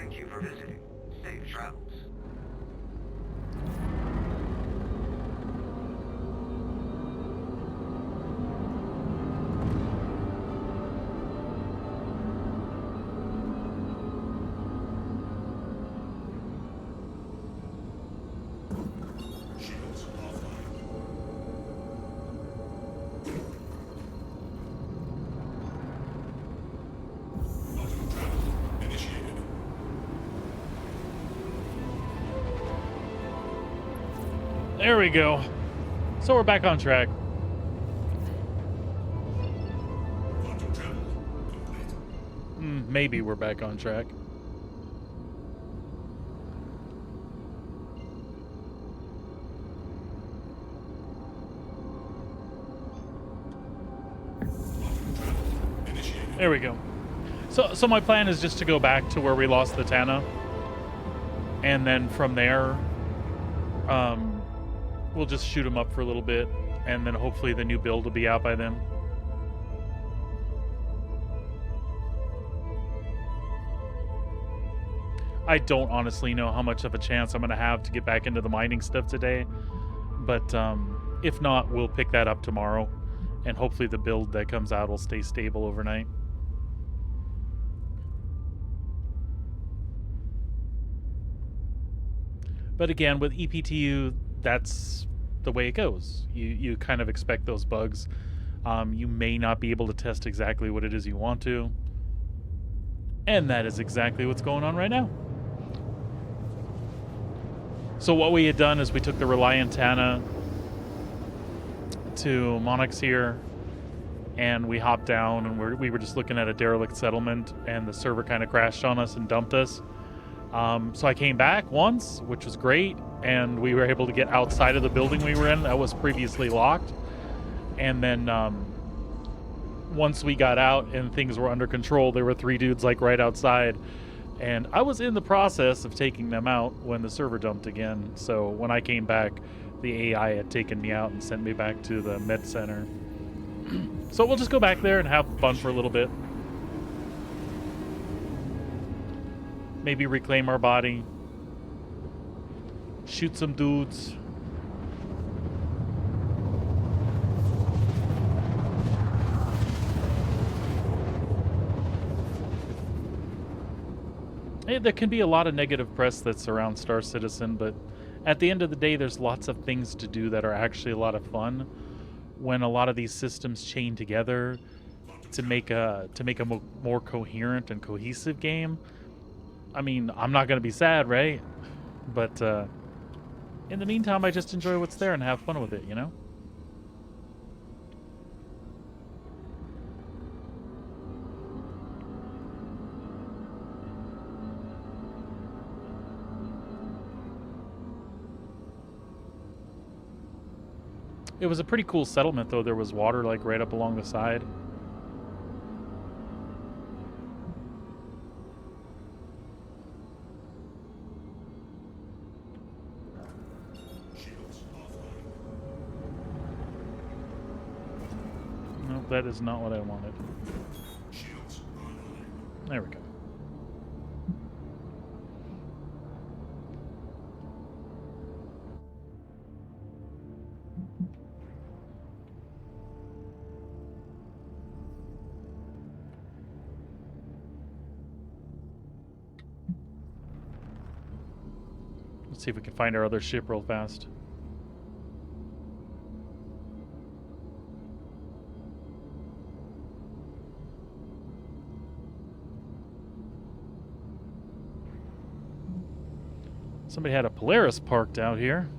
Thank you for visiting. Safe travels. Shields offline. Auto travel initiated. There we go. So we're back on track. Auto travel complete. Maybe we're back on track. Auto travel initiated. There we go. So my plan is just to go back to where we lost the Tana, and then from there, we'll just shoot them up for a little bit, and then hopefully the new build will be out by then. I don't honestly know how much of a chance I'm going to have to get back into the mining stuff today, but if not, we'll pick that up tomorrow, and hopefully the build that comes out will stay stable overnight. But again, with EPTU, that's the way it goes. You kind of expect those bugs. You may not be able to test exactly what it is you want to. And that is exactly what's going on right now. So what we had done is we took the Reliant Tana to Monarchs here, and we hopped down, and we were just looking at a derelict settlement, and the server kind of crashed on us and dumped us. So I came back once, which was great, and we were able to get outside of the building we were in that was previously locked. And then once we got out and things were under control, there were 3 dudes like right outside, and I was in the process of taking them out when the server dumped again. So when I came back, the AI had taken me out and sent me back to the med center. So we'll just go back there and have fun for a little bit. Maybe reclaim our body. Shoot some dudes. Hey, there can be a lot of negative press that surrounds Star Citizen, but at the end of the day, there's lots of things to do that are actually a lot of fun when a lot of these systems chain together to make a more coherent and cohesive game. I mean, I'm not going to be sad, right? But in the meantime, I just enjoy what's there and have fun with it, you know? It was a pretty cool settlement, though. There was water, like, right up along the side. Shields offline. Nope, that is not what I wanted. Shields online. There we go. Let's see if we can find our other ship real fast. Somebody had a Polaris parked out here.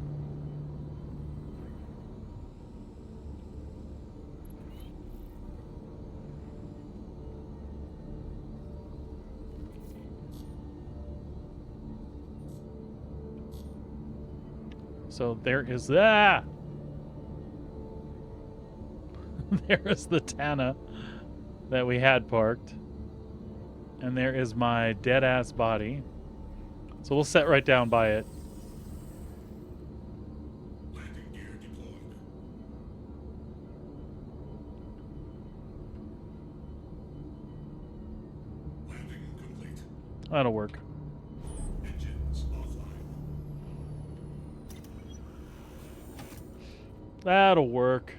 So there is that. There is the Tana that we had parked. And there is my dead ass body. So we'll set right down by it. Landing gear deployed. Landing complete. That'll work. That'll work.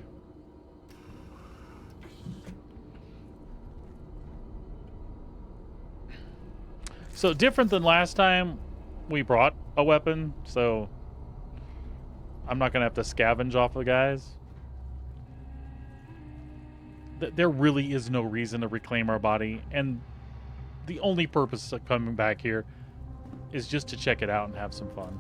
So different than last time, we brought a weapon, so I'm not gonna have to scavenge off the guys. There really is no reason to reclaim our body, and the only purpose of coming back here is just to check it out and have some fun.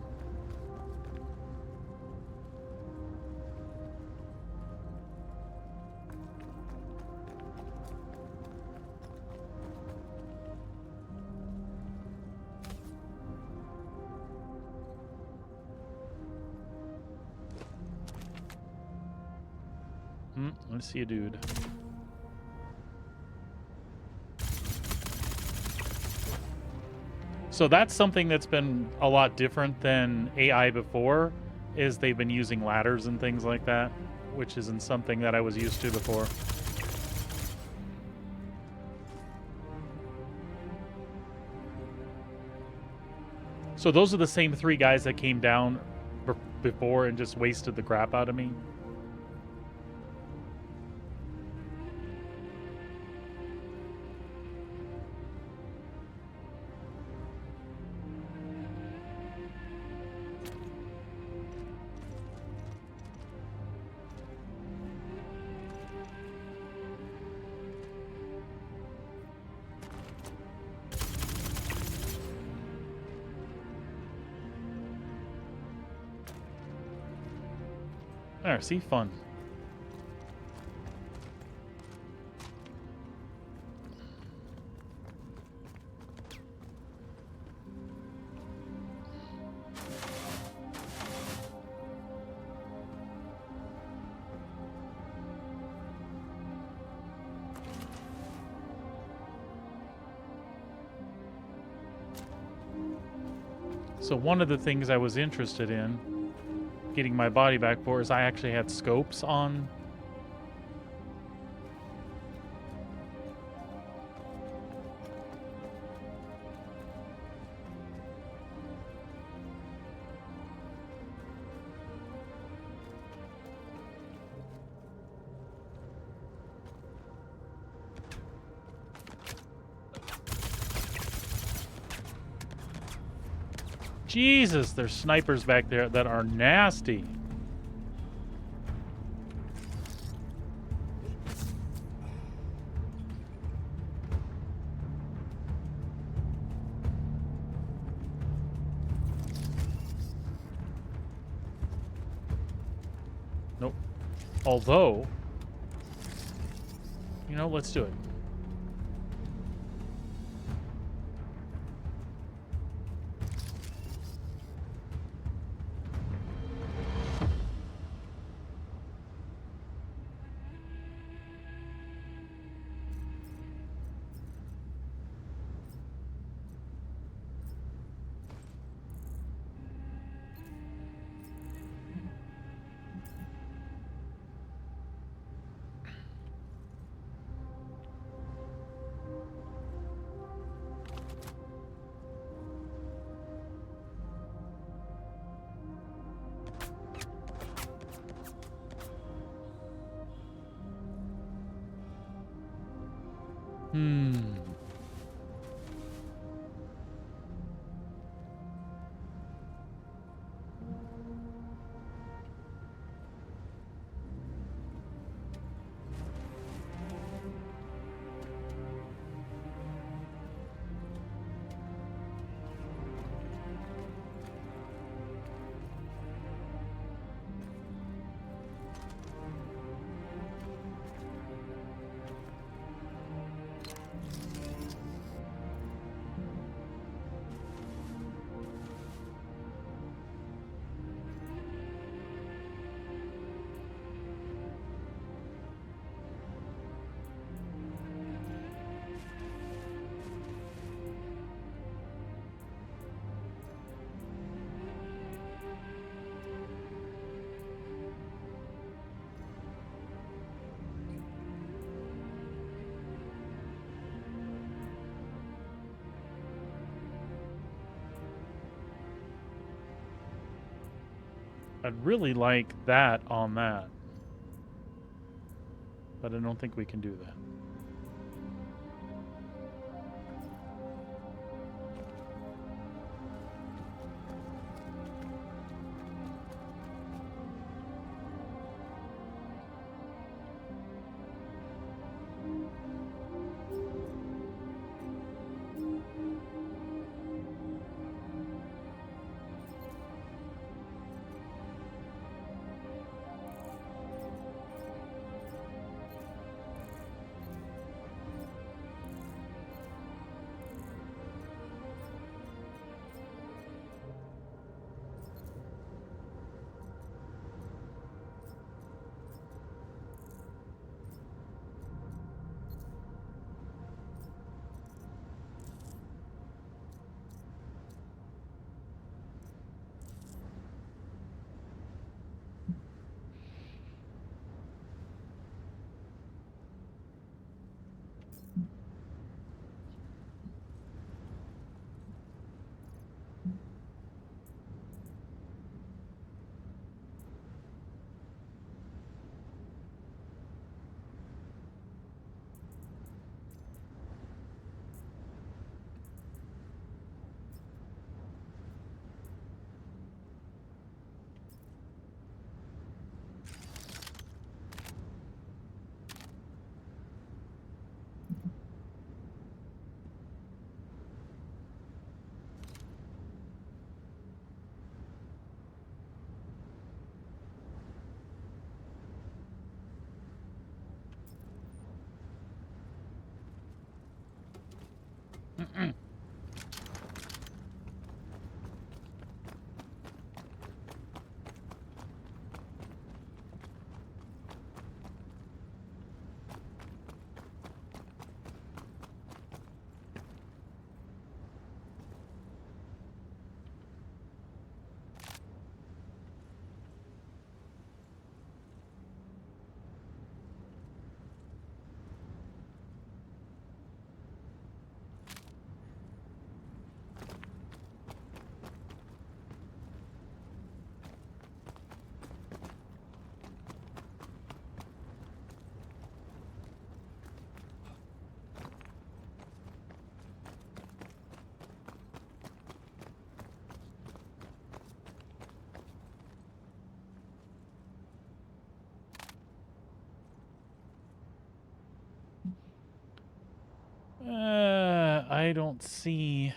Let's see a dude. So that's something that's been a lot different than AI before, is they've been using ladders and things like that, which isn't something that I was used to before. So those are the same 3 guys that came down before and just wasted the crap out of me. There, see? Fun. So one of the things I was interested in getting my body back for is I actually had scopes on. Jesus, there's snipers back there that are nasty. Nope. Although, you know, let's do it. I'd really like that on that. But I don't think we can do that. I don't see.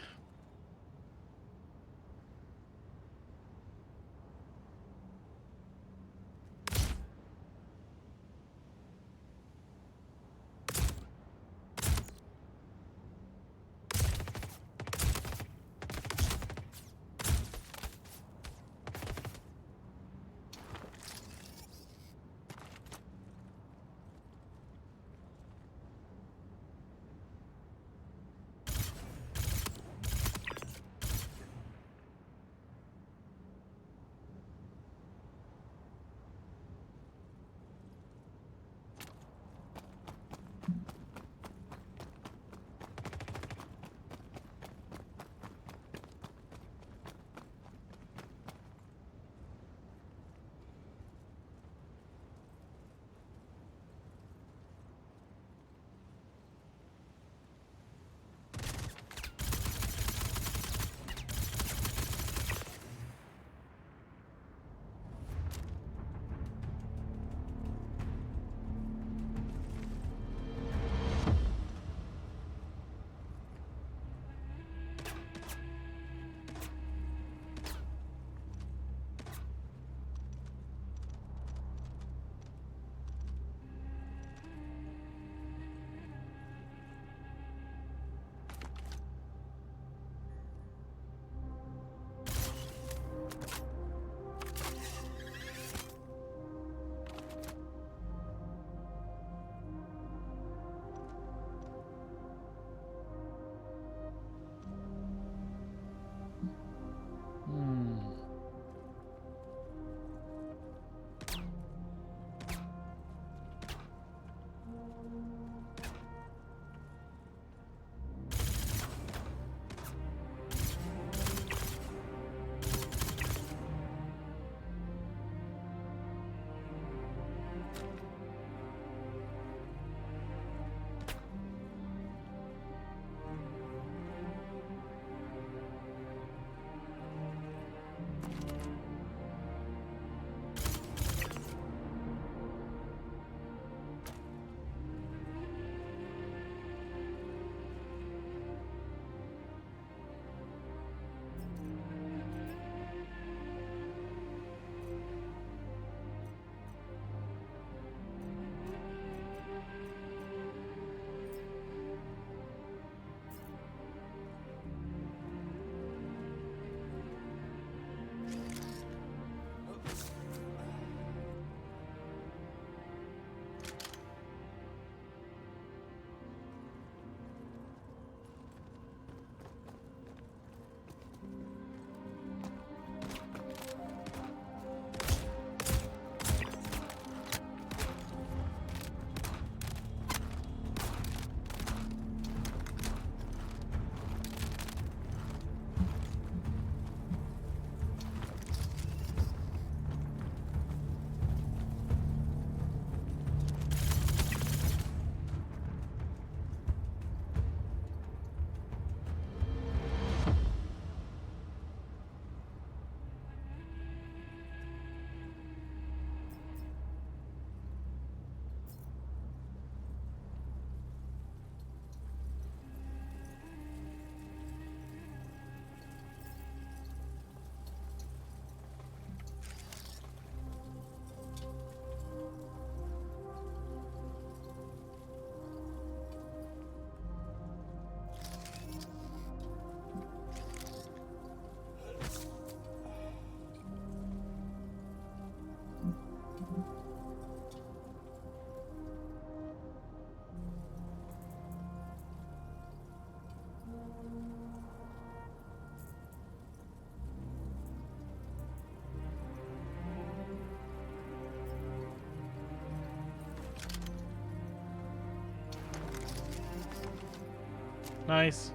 Nice.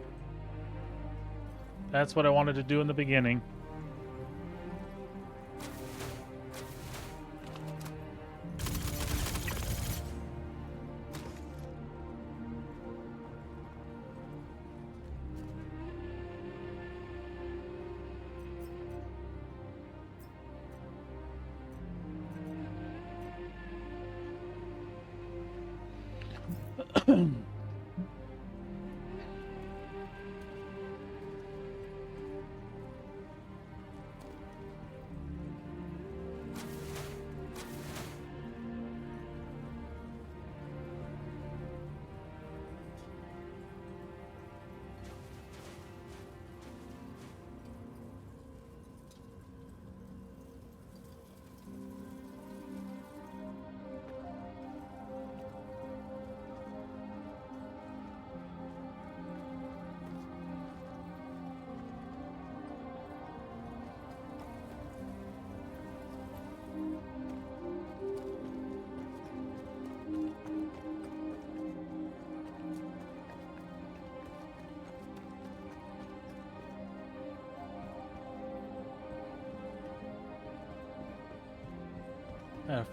That's what I wanted to do in the beginning.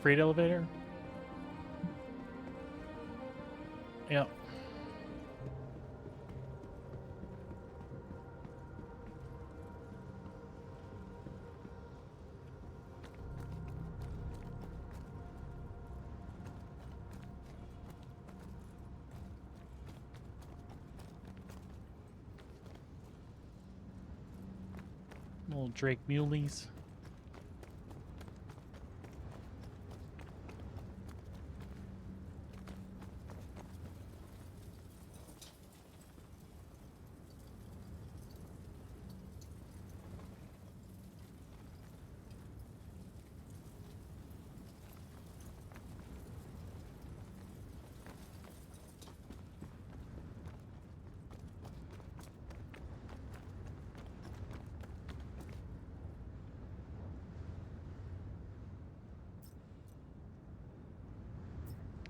Freight elevator? Yep. Little Drake muleys.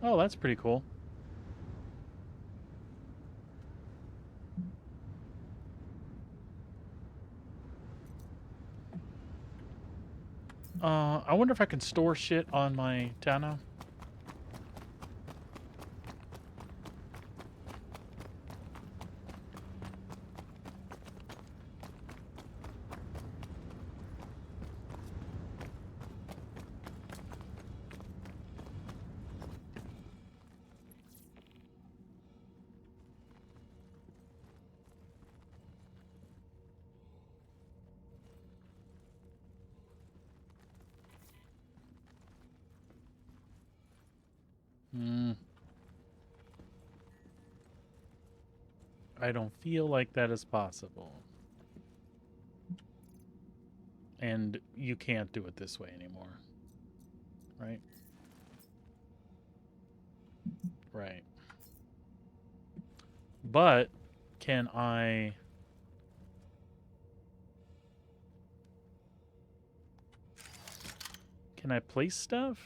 Oh, that's pretty cool. I wonder if I can store shit on my Tana. I don't feel like that is possible. And you can't do it this way anymore. Right? Right. But can I... Can I place stuff?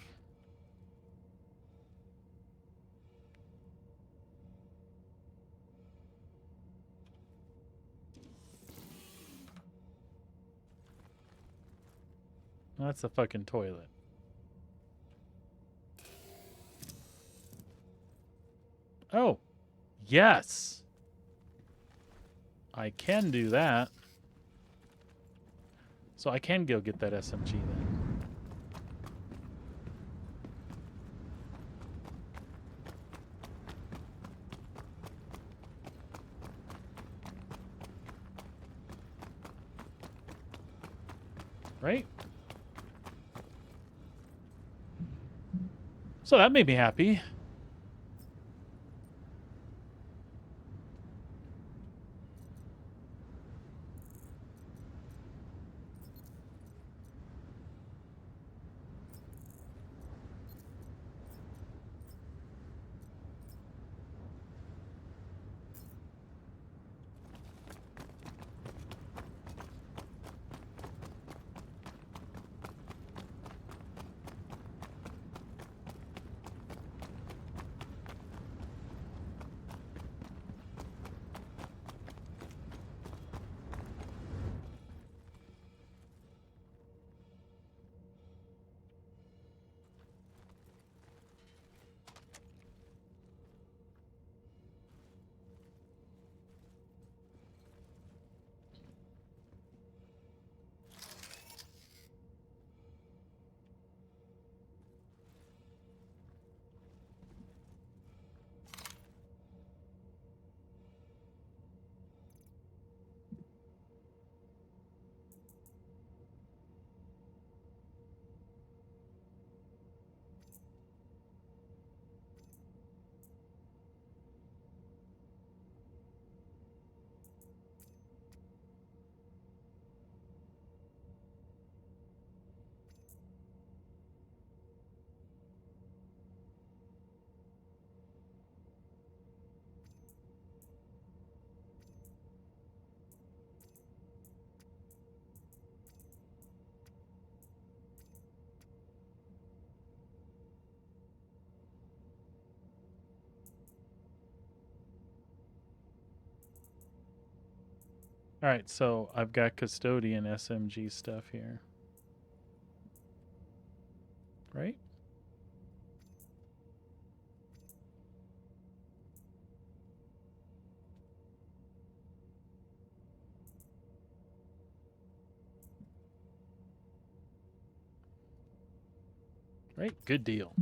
That's a fucking toilet. Oh, yes. I can do that. So I can go get that SMG then. Right? So that made me happy. All right, so I've got custodian SMG stuff here. Right? Right? Good deal.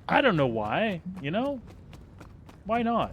I don't know why, you know? Why not?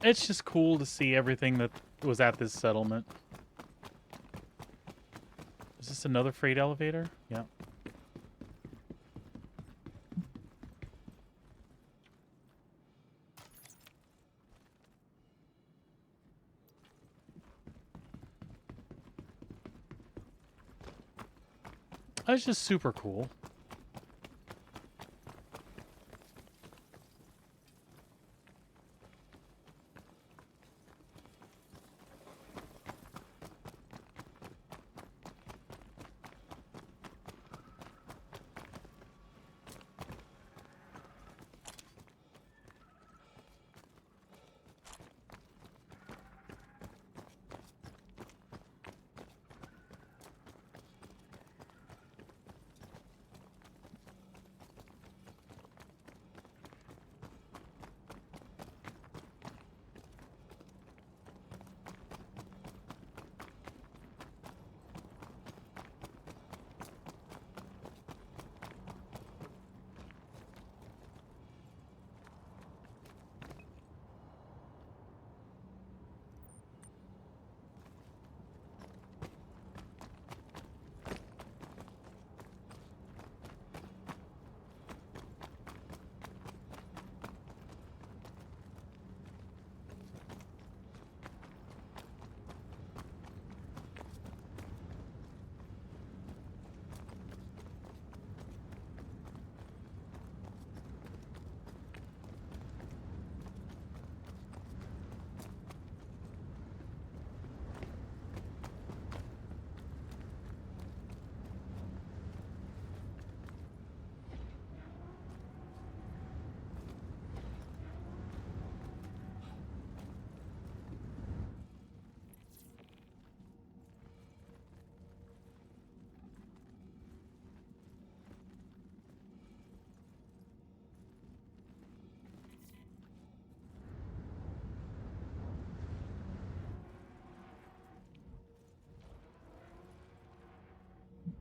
It's just cool to see everything that was at this settlement. Is this another freight elevator? Yeah. That's just super cool.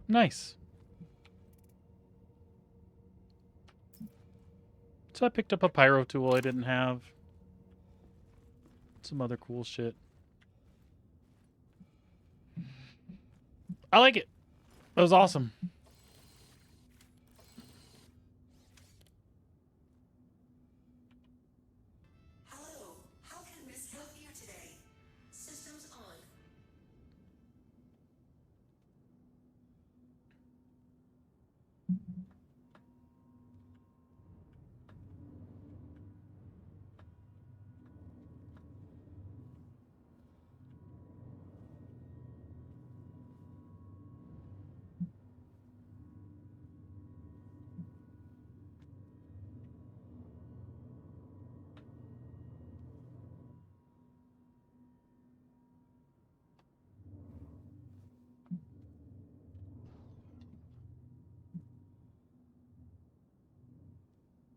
Nice. So I picked up a pyro tool I didn't have. Some other cool shit. I like it. That was awesome. Hello, how can Miss help you today? Systems on.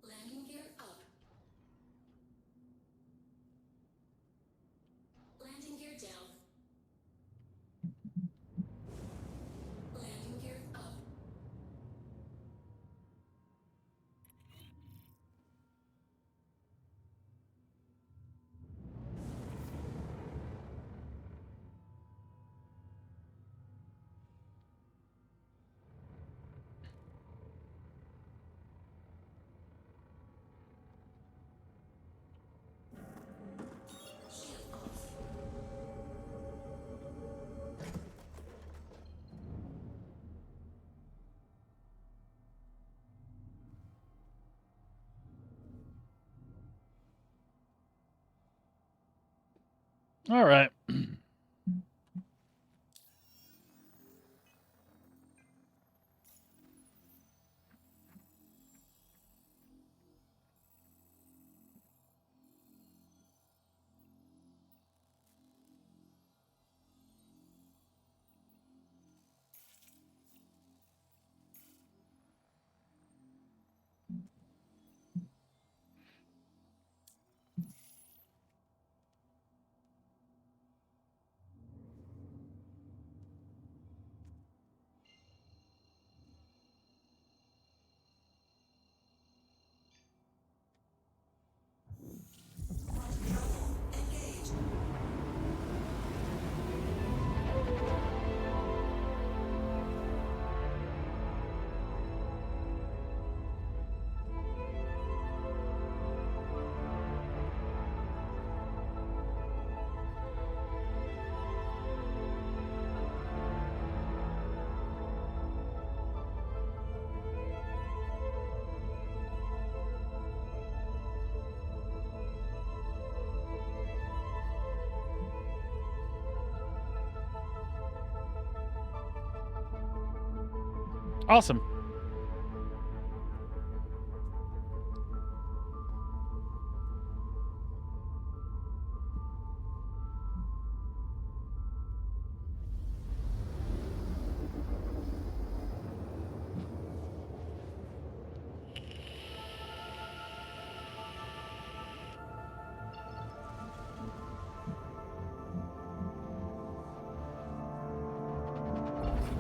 Landing gear up. Landing gear down. Landing gear up. Shield off. All right. Awesome.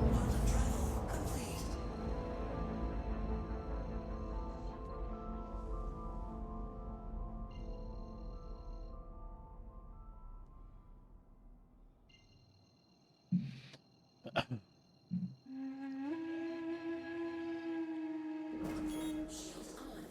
Quantum travel complete. Shields on.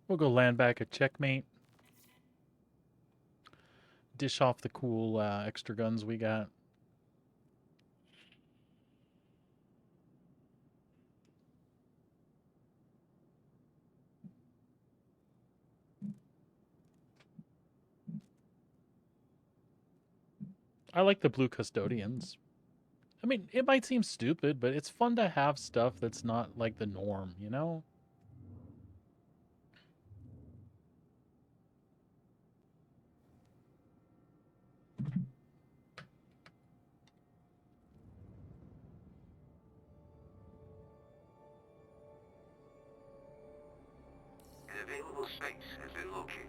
We'll go land back at checkmate. Dish off the cool extra guns we got. I like the blue custodians. I mean, it might seem stupid, but it's fun to have stuff that's not like the norm, you know? An available space has been located.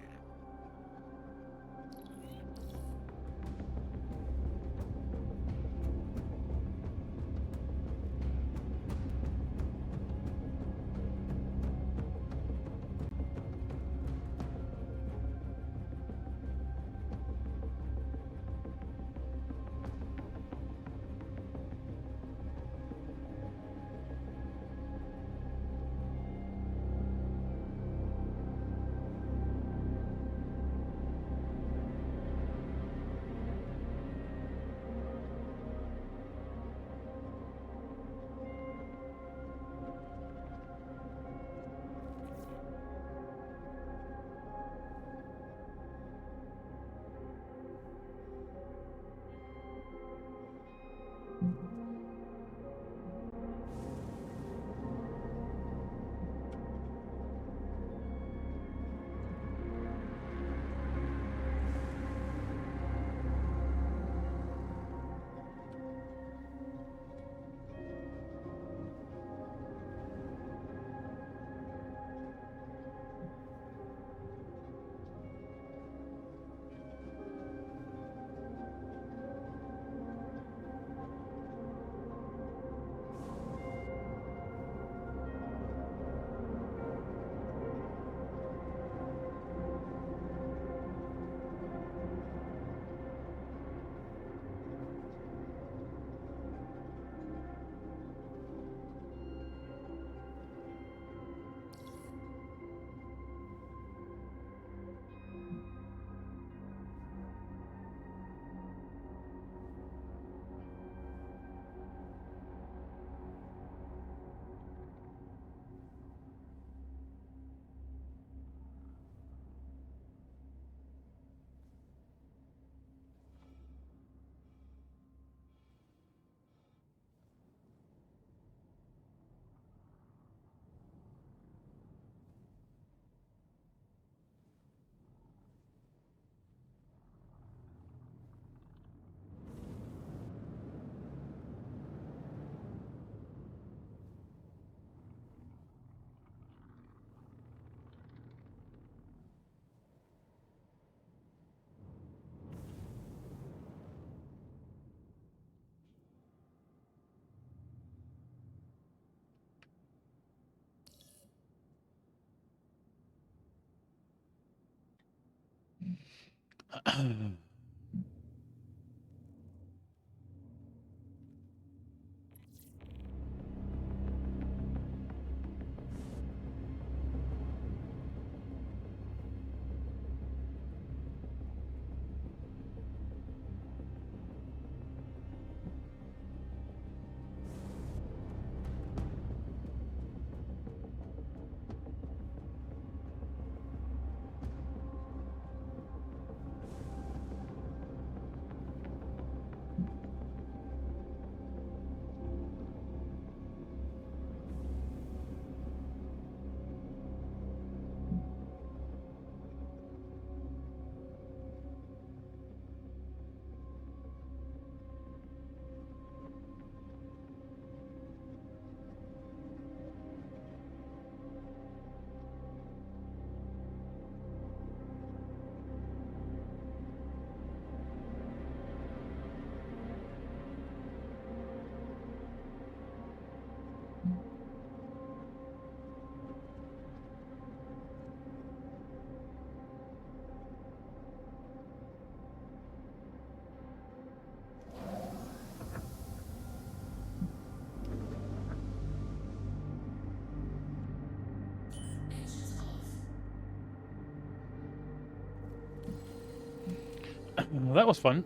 Well, that was fun.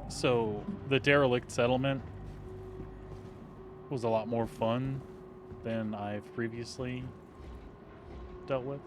So, the derelict settlement was a lot more fun than I've previously dealt with.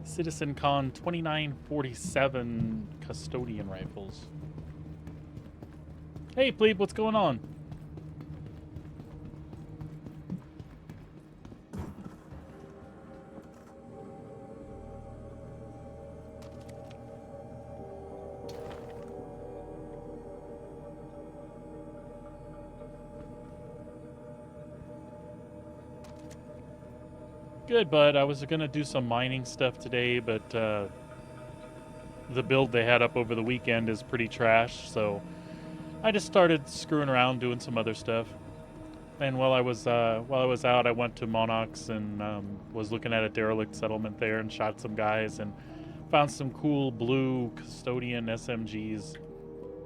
Citizen Con 2947 custodian rifles. Hey, plebe, what's going on? Good, bud. I was gonna do some mining stuff today, but the build they had up over the weekend is pretty trash, so I just started screwing around doing some other stuff. And while I was out, I went to Monarchs and was looking at a derelict settlement there and shot some guys and found some cool blue custodian SMGs.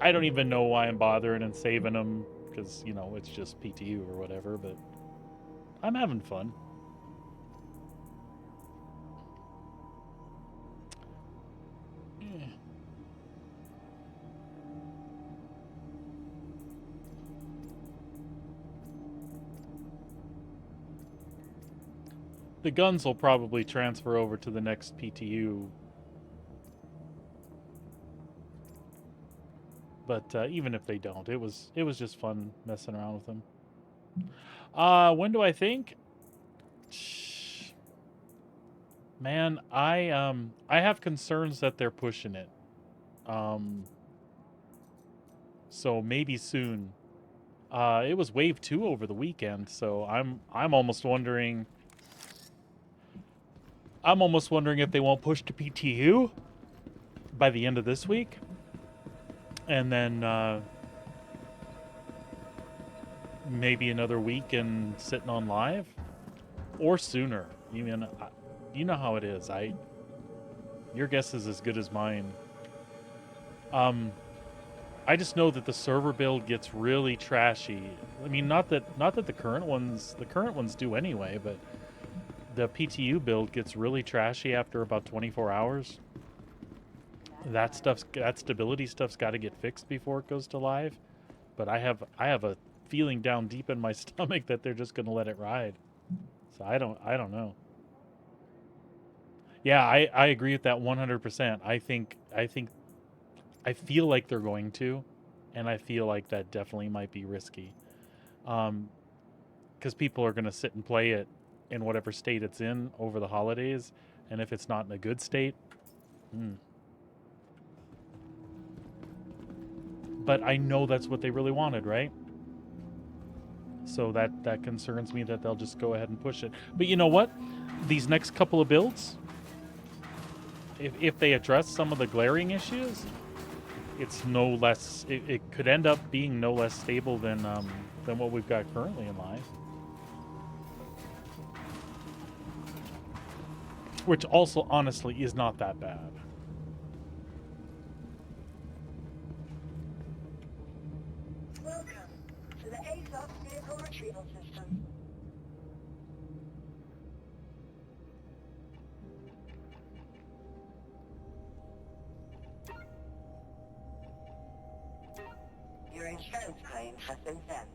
I don't even know why I'm bothering and saving them because, you know, it's just PTU or whatever, but I'm having fun. The guns will probably transfer over to the next PTU. But even if they don't, it was just fun messing around with them. When do I think? Man, I have concerns that they're pushing it. So maybe soon. It was Wave 2 over the weekend, so I'm almost wondering if they won't push to PTU by the end of this week. And then maybe another week and sitting on live. Or sooner. You know how it is. Your guess is as good as mine. I just know that the server build gets really trashy. I mean, not that the current ones do anyway, but the PTU build gets really trashy after about 24 hours. That stability stuff's got to get fixed before it goes to live. But I have a feeling down deep in my stomach that they're just going to let it ride. So I don't know. Yeah, I agree with that 100%. I feel like they're going to, and I feel like that definitely might be risky. Because people are going to sit and play it in whatever state it's in over the holidays, and if it's not in a good state, But I know that's what they really wanted, right? So that concerns me that they'll just go ahead and push it. But you know what? These next couple of builds, if they address some of the glaring issues, it's no less. It could end up being no less stable than what we've got currently in live. Which also, honestly, is not that bad. Welcome to the ASOS vehicle retrieval system. Your insurance claim has been sent.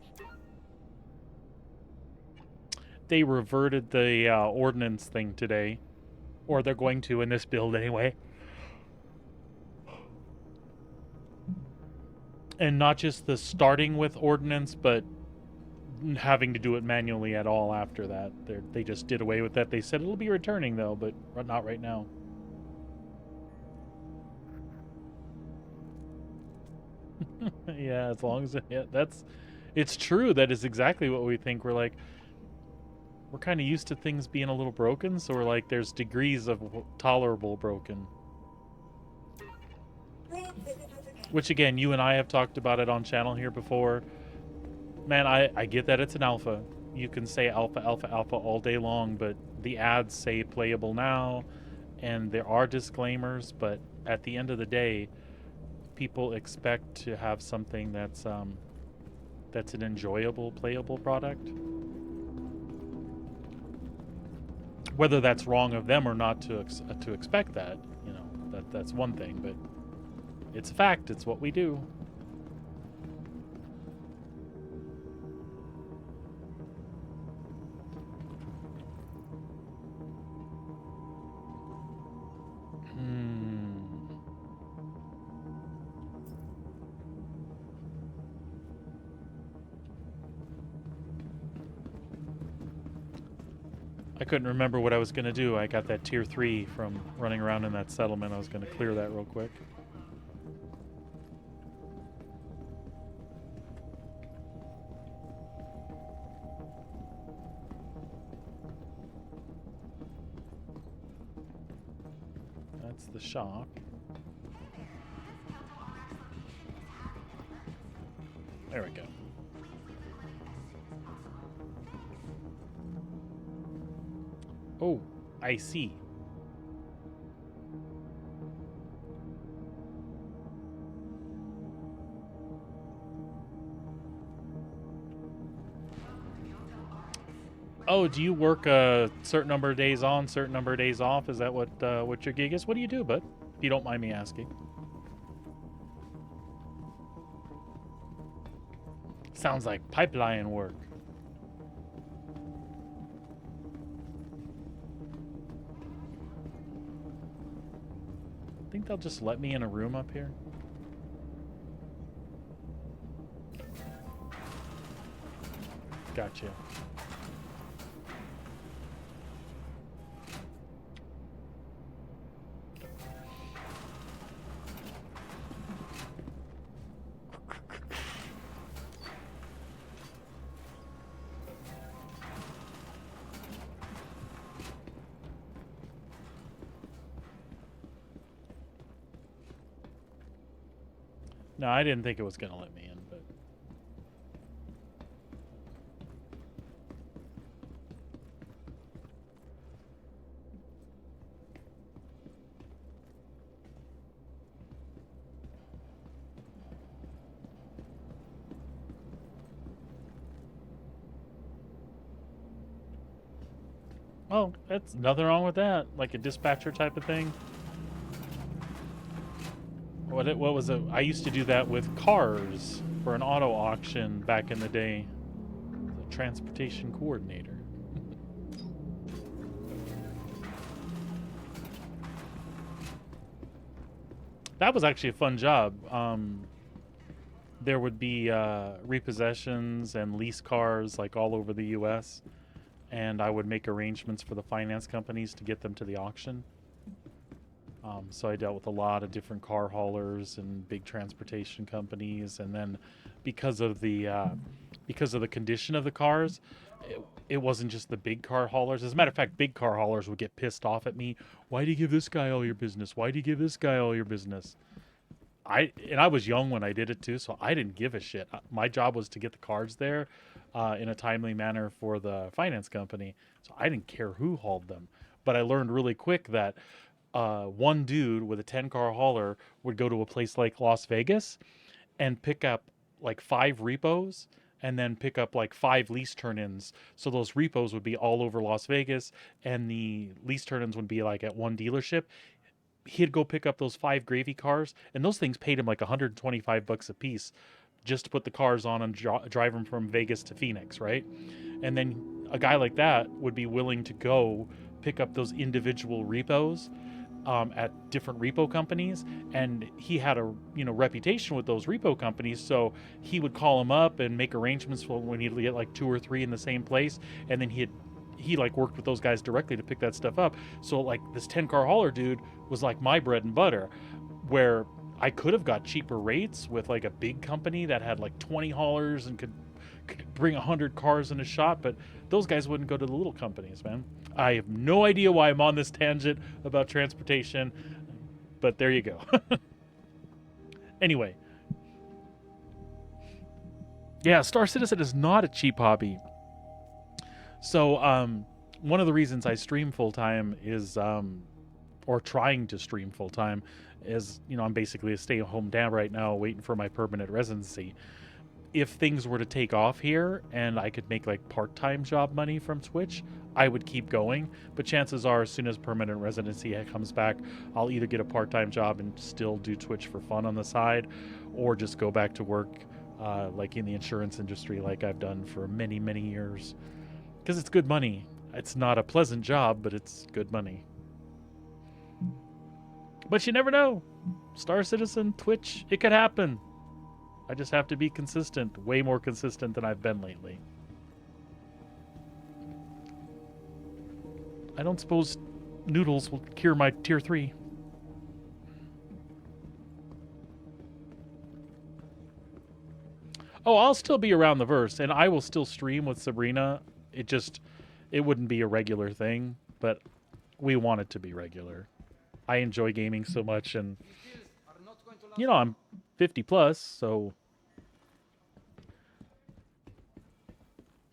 They reverted the ordnance thing today. Or they're going to in this build anyway. And not just the starting with ordnance, but having to do it manually at all after that. They just did away with that. They said it'll be returning, though, but not right now. Yeah, as long as it's true. That is exactly what we think. We're like, we're kind of used to things being a little broken, so we're like, there's degrees of tolerable broken. Which again, you and I have talked about it on channel here before. Man, I get that it's an alpha. You can say alpha, alpha, alpha all day long, but the ads say playable now, and there are disclaimers, but at the end of the day, people expect to have something that's an enjoyable, playable product. Whether that's wrong of them or not to expect that, you know, that's one thing, but it's a fact. It's what we do. I couldn't remember what I was going to do. I got that tier 3 from running around in that settlement. I was going to clear that real quick. That's the shop. There we go. Oh, I see. Oh, do you work a certain number of days on, certain number of days off? Is that what your gig is? What do you do, bud? If you don't mind me asking. Sounds like pipeline work. Think they'll just let me in a room up here? Gotcha. No, I didn't think it was going to let me in, but... Oh, that's nothing wrong with that. Like a dispatcher type of thing. What was it? I used to do that with cars for an auto auction back in the day. The transportation coordinator. That was actually a fun job. There would be repossessions and lease cars like all over the U.S. And I would make arrangements for the finance companies to get them to the auction. So I dealt with a lot of different car haulers and big transportation companies, and then because of the condition of the cars, it wasn't just the big car haulers. As a matter of fact, big car haulers would get pissed off at me. Why do you give this guy all your business? Why do you give this guy all your business? I was young when I did it too, so I didn't give a shit. My job was to get the cars there in a timely manner for the finance company, so I didn't care who hauled them. But I learned really quick that one dude with a 10-car hauler would go to a place like Las Vegas and pick up like 5 repos and then pick up like 5 lease turn-ins. So those repos would be all over Las Vegas and the lease turn-ins would be like at one dealership. He'd go pick up those 5 gravy cars, and those things paid him like $125 a piece just to put the cars on and drive them from Vegas to Phoenix, right? And then a guy like that would be willing to go pick up those individual repos at different repo companies, and he had a reputation with those repo companies, so he would call them up and make arrangements for when he'd get like 2 or 3 in the same place, and then he like worked with those guys directly to pick that stuff up. So like this 10-car hauler dude was like my bread and butter, where I could have got cheaper rates with like a big company that had like 20 haulers and could bring 100 cars in a shot, but those guys wouldn't go to the little companies, man. I have no idea why I'm on this tangent about transportation, but there you go. Anyway, yeah, Star Citizen is not a cheap hobby. So, one of the reasons I stream full time is, or trying to stream full time, is, you know, I'm basically a stay-at-home dad right now, waiting for my permanent residency. If things were to take off here and I could make like part-time job money from Twitch, I would keep going. But chances are, as soon as permanent residency comes back, I'll either get a part-time job and still do Twitch for fun on the side, or just go back to work, like in the insurance industry, like I've done for many, many years. Because it's good money. It's not a pleasant job, but it's good money. But you never know. Star Citizen, Twitch, it could happen. I just have to be consistent, way more consistent than I've been lately. I don't suppose noodles will cure my tier 3. Oh, I'll still be around the verse, and I will still stream with Sabrina. It wouldn't be a regular thing, but we want it to be regular. I enjoy gaming so much, and, you know, I'm 50 plus, so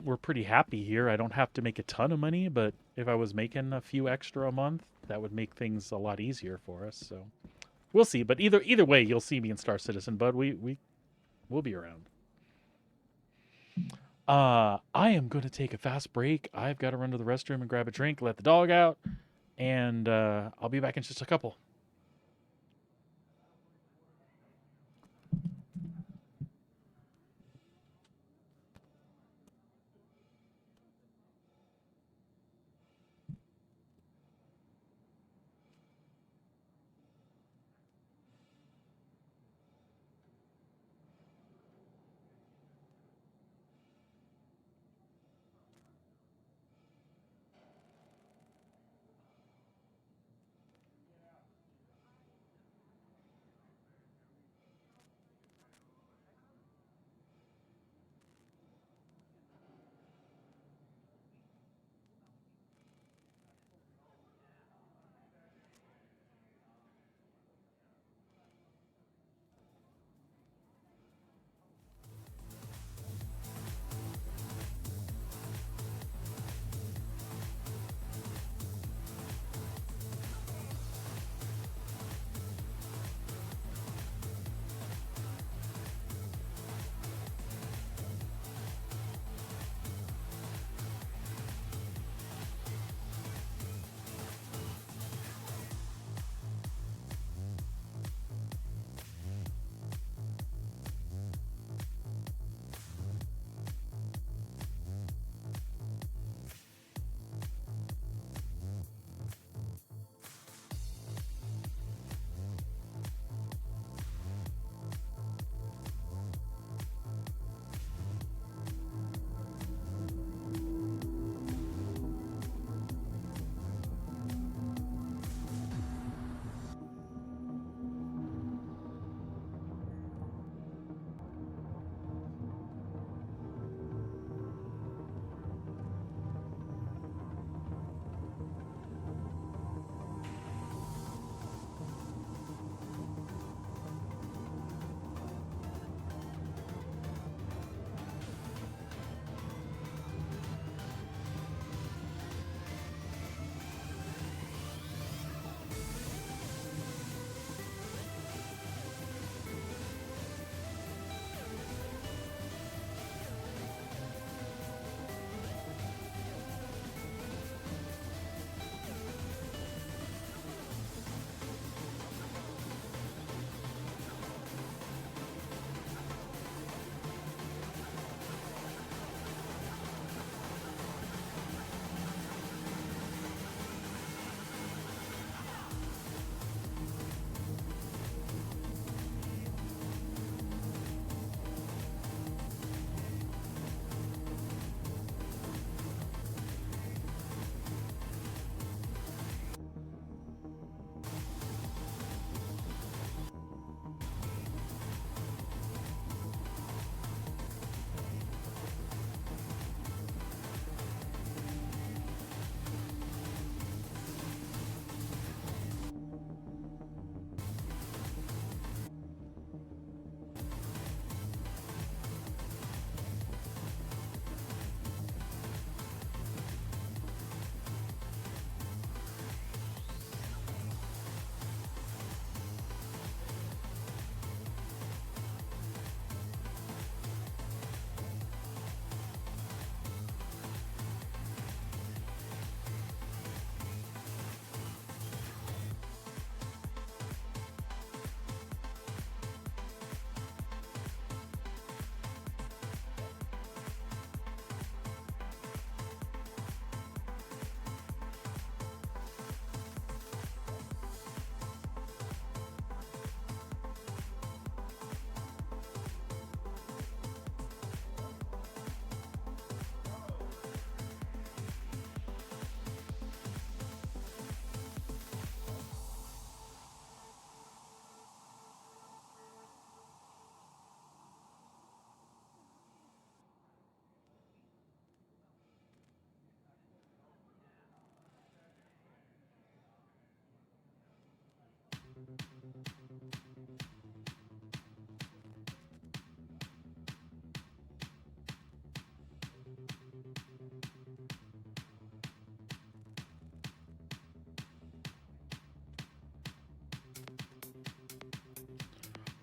we're pretty happy here. I don't have to make a ton of money, but if I was making a few extra a month, that would make things a lot easier for us. So we'll see. But either way, you'll see me in Star Citizen, bud. We'll be around. I am going to take a fast break. I've got to run to the restroom and grab a drink, let the dog out, and I'll be back in just a couple.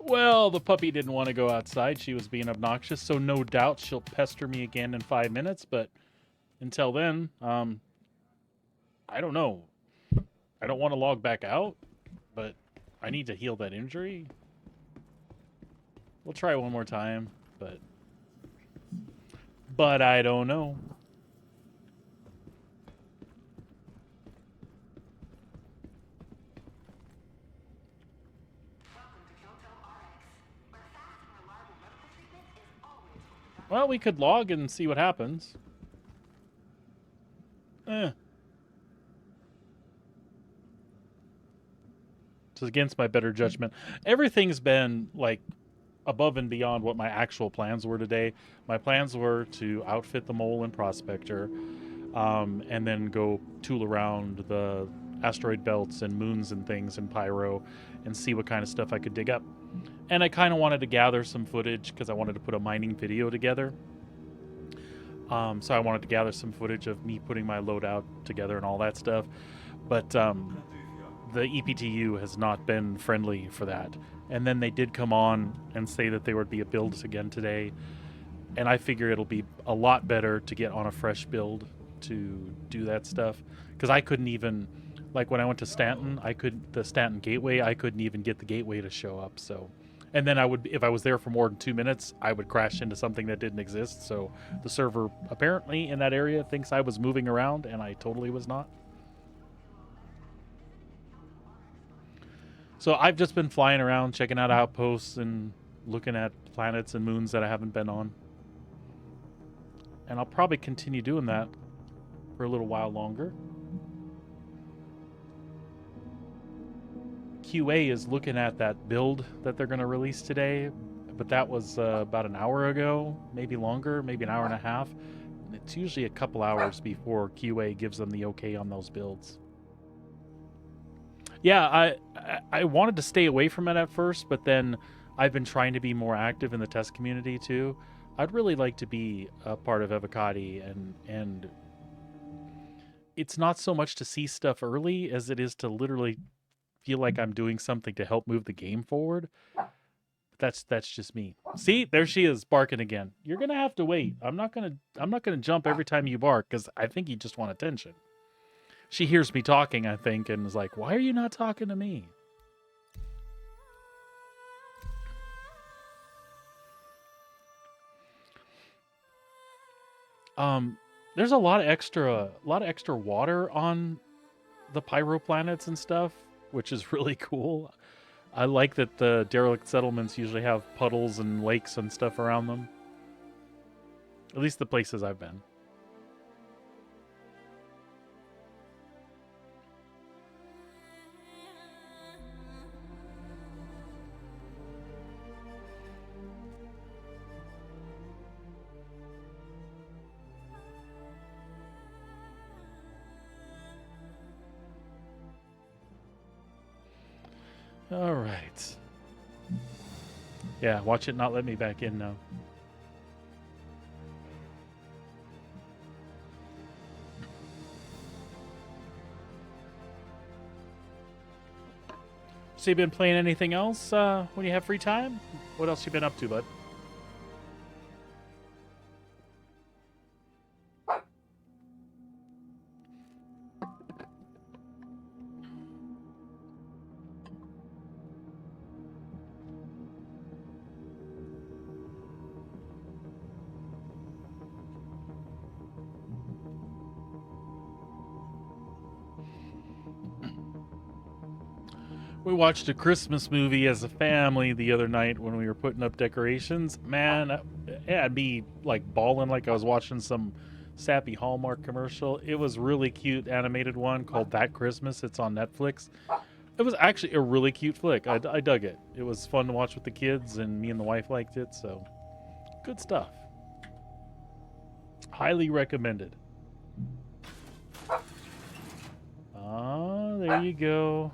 Well, the puppy didn't want to go outside. She was being obnoxious, so no doubt she'll pester me again in 5 minutes. But until then, I don't know. I don't want to log back out, but I need to heal that injury. We'll try one more time, but I don't know. Well, we could log and see what happens. It's against my better judgment. Everything's been like above and beyond what my actual plans were today. My plans were to outfit the mole and prospector, and then go tool around the asteroid belts and moons and things in Pyro and see what kind of stuff I could dig up. And I kind of wanted to gather some footage because I wanted to put a mining video together. So I wanted to gather some footage of me putting my loadout together and all that stuff. But the EPTU has not been friendly for that. And then they did come on and say that there would be a build again today. And I figure it'll be a lot better to get on a fresh build to do that stuff. Because I couldn't even, like when I went to Stanton, the Stanton gateway, I couldn't even get the gateway to show up. So, and then if I was there for more than 2 minutes, I would crash into something that didn't exist. So the server apparently in that area thinks I was moving around, and I totally was not. So I've just been flying around, checking out outposts and looking at planets and moons that I haven't been on. And I'll probably continue doing that for a little while longer. QA is looking at that build that they're going to release today, but that was about an hour ago, maybe longer, maybe an hour and a half. It's usually a couple hours before QA gives them the okay on those builds. Yeah, I wanted to stay away from it at first, but then I've been trying to be more active in the test community too. I'd really like to be a part of Evocati, and it's not so much to see stuff early as it is to literally feel like I'm doing something to help move the game forward. That's just me. See, there she is barking again. You're gonna have to wait. I'm not gonna jump every time you bark because I think you just want attention. She hears me talking, I think, and is like, "Why are you not talking to me?" There's a lot of extra water on the Pyro planets and stuff, which is really cool. I like that the derelict settlements usually have puddles and lakes and stuff around them. At least the places I've been. All right. Yeah, watch it not let me back in now. So you been playing anything else when you have free time? What else you been up to, bud? We watched a Christmas movie as a family the other night when we were putting up decorations. Man, it had me like bawling like I was watching some sappy Hallmark commercial. It was really cute animated one called That Christmas. It's on Netflix. It was actually a really cute flick. I dug it. It was fun to watch with the kids, and me and the wife liked it, so good stuff. Highly recommended. Ah, there you go.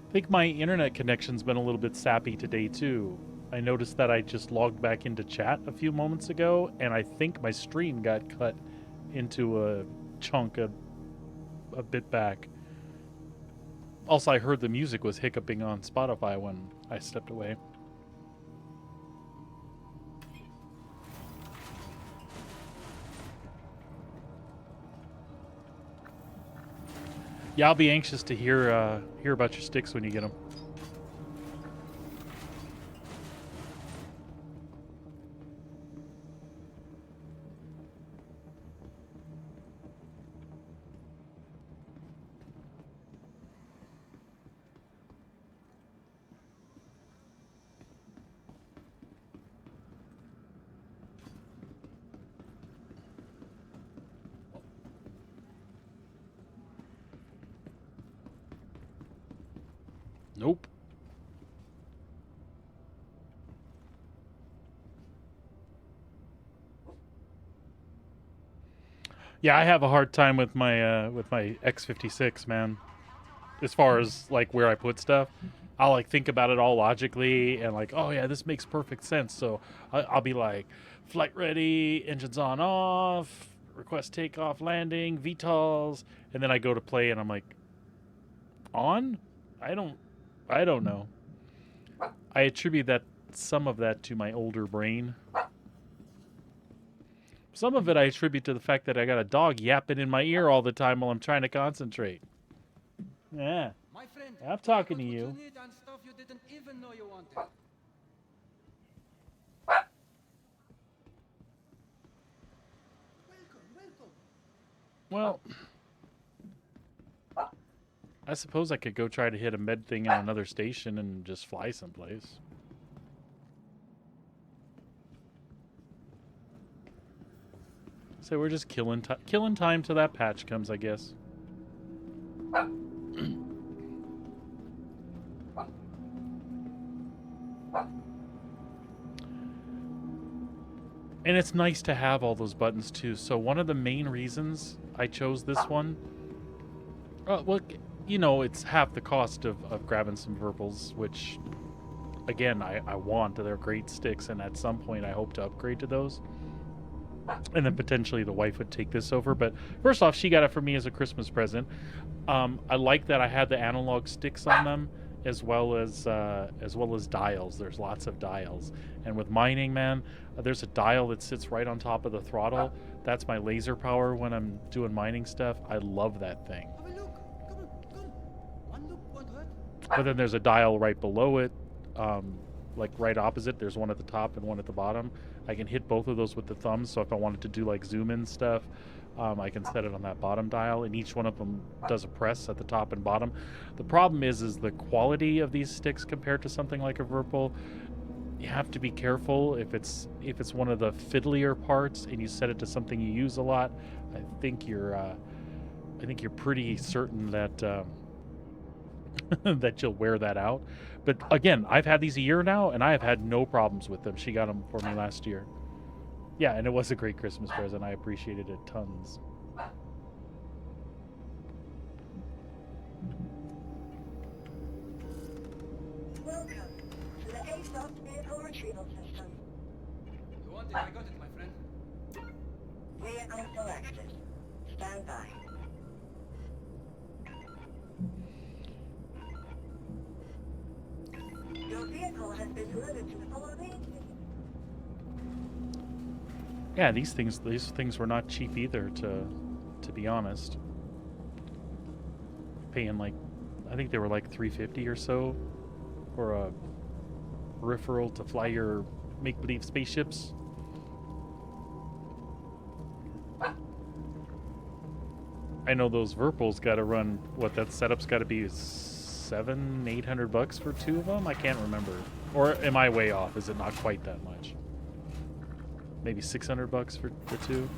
I think my internet connection's been a little bit sappy today too. I noticed that I just logged back into chat a few moments ago, and I think my stream got cut into a chunk a bit back. Also, I heard the music was hiccuping on Spotify when I stepped away. Yeah, I'll be anxious to hear about your sticks when you get them. Nope. Yeah, I have a hard time with my X56, man. As far as like where I put stuff, I'll like think about it all logically and like, oh yeah, this makes perfect sense. So I'll be like, flight ready, engines on off, request takeoff, landing, VTOLs, and then I go to play and I'm like, on? I don't know. I attribute some of that to my older brain. Some of it I attribute to the fact that I got a dog yapping in my ear all the time while I'm trying to concentrate. Yeah, My friend, I'm talking to I got what you. need and stuff you didn't even know you wanted. Well, I suppose I could go try to hit a med thing on another station and just fly someplace. So we're just killing time till that patch comes, I guess. And it's nice to have all those buttons too. So one of the main reasons I chose this one, well, you know, it's half the cost of grabbing some Virpils, which, again, I want. They're great sticks, and at some point I hope to upgrade to those. And then potentially the wife would take this over. But first off, she got it for me as a Christmas present. I like that I had the analog sticks on them, as well as dials. There's lots of dials. And with mining, man, there's a dial that sits right on top of the throttle. That's my laser power when I'm doing mining stuff. I love that thing. Have a look. Come. One look won't hurt. But then there's a dial right below it, like right opposite. There's one at the top and one at the bottom. I can hit both of those with the thumb, so if I wanted to do like zoom in stuff, I can set it on that bottom dial, and each one of them does a press at the top and bottom. The problem is the quality of these sticks compared to something like a Virpil. You have to be careful if it's one of the fiddlier parts and you set it to something you use a lot. I think you're pretty certain that that you'll wear that out. But again, I've had these a year now, and I have had no problems with them. She got them for me last year. Yeah, and it was a great Christmas present. I appreciated it tons. Welcome to the ASOS Vehicle Retrieval System. You want it? I got it, my friend. Vehicle selected. Stand by. Your vehicle has been delivered to the following. Yeah, these things were not cheap either, to be honest. Paying like, I think they were like $350 or so for a peripheral to fly your make-believe spaceships. I know those Virpils got to run, what, that setup's got to be $700-800 for two of them? I can't remember. Or am I way off? Is it not quite that much? Maybe $600 for two?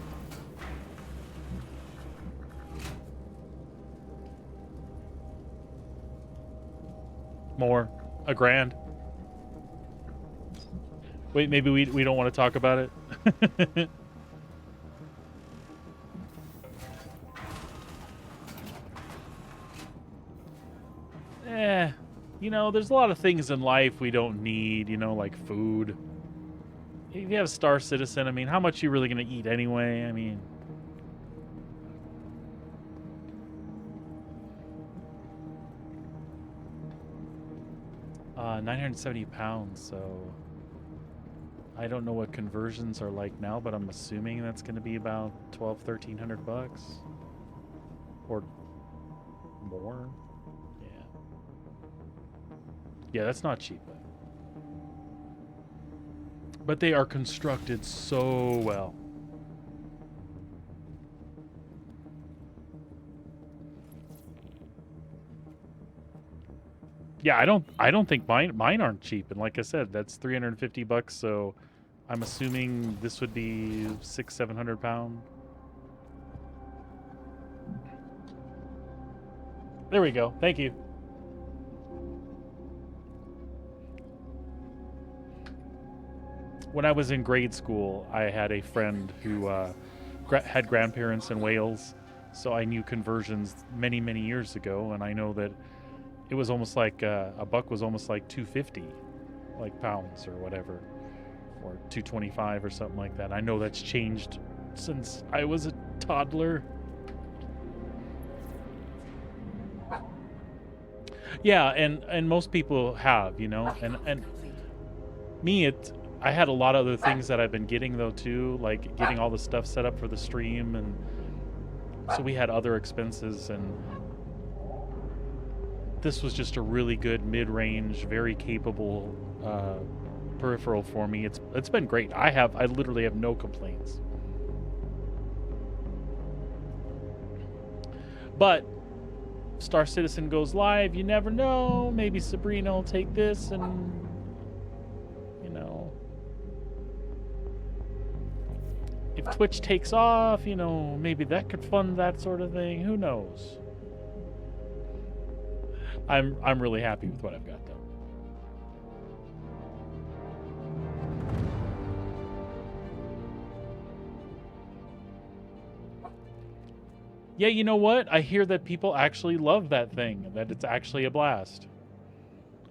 More. $1,000. Wait, maybe we don't want to talk about it? You know, there's a lot of things in life we don't need, you know, like food. If you have Star Citizen, I mean, how much are you really going to eat anyway? I mean... £970, so... I don't know what conversions are like now, but I'm assuming that's going to be about $1,200-1,300 or more. Yeah, that's not cheap. But they are constructed so well. Yeah, I don't think mine aren't cheap, and like I said, that's $350, so I'm assuming this would be £600-700. There we go. Thank you. When I was in grade school, I had a friend who had grandparents in Wales, so I knew conversions many, many years ago, and I know that it was almost like a buck was almost like 250, like pounds or whatever, or 225 or something like that. I know that's changed since I was a toddler. Yeah, and most people have, you know, and me, I had a lot of other things that I've been getting though too, like getting all the stuff set up for the stream, and so we had other expenses, and this was just a really good mid-range, very capable peripheral for me. It's been great. I literally have no complaints. But Star Citizen goes live, you never know. Maybe Sabrina will take this and, you know, if Twitch takes off, you know, maybe that could fund that sort of thing. Who knows? I'm really happy with what I've got, though. Yeah, you know what? I hear that people actually love that thing, that it's actually a blast.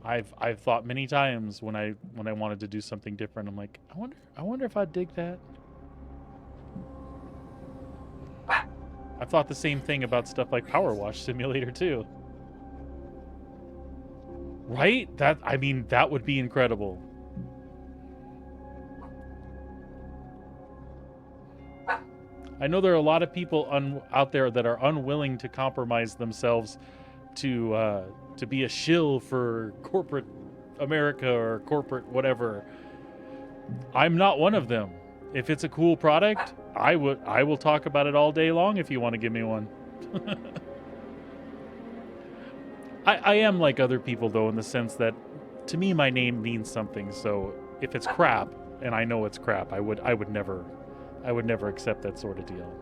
I've thought many times when I wanted to do something different, I'm like, I wonder if I'd dig that. I've thought the same thing about stuff like Power Wash Simulator too. Right? I mean, that would be incredible. I know there are a lot of people out there that are unwilling to compromise themselves to be a shill for corporate America or corporate whatever. I'm not one of them. If it's a cool product, I will talk about it all day long if you want to give me one. I am like other people though, in the sense that to me my name means something. So if it's crap and I know it's crap, I would never accept that sort of deal.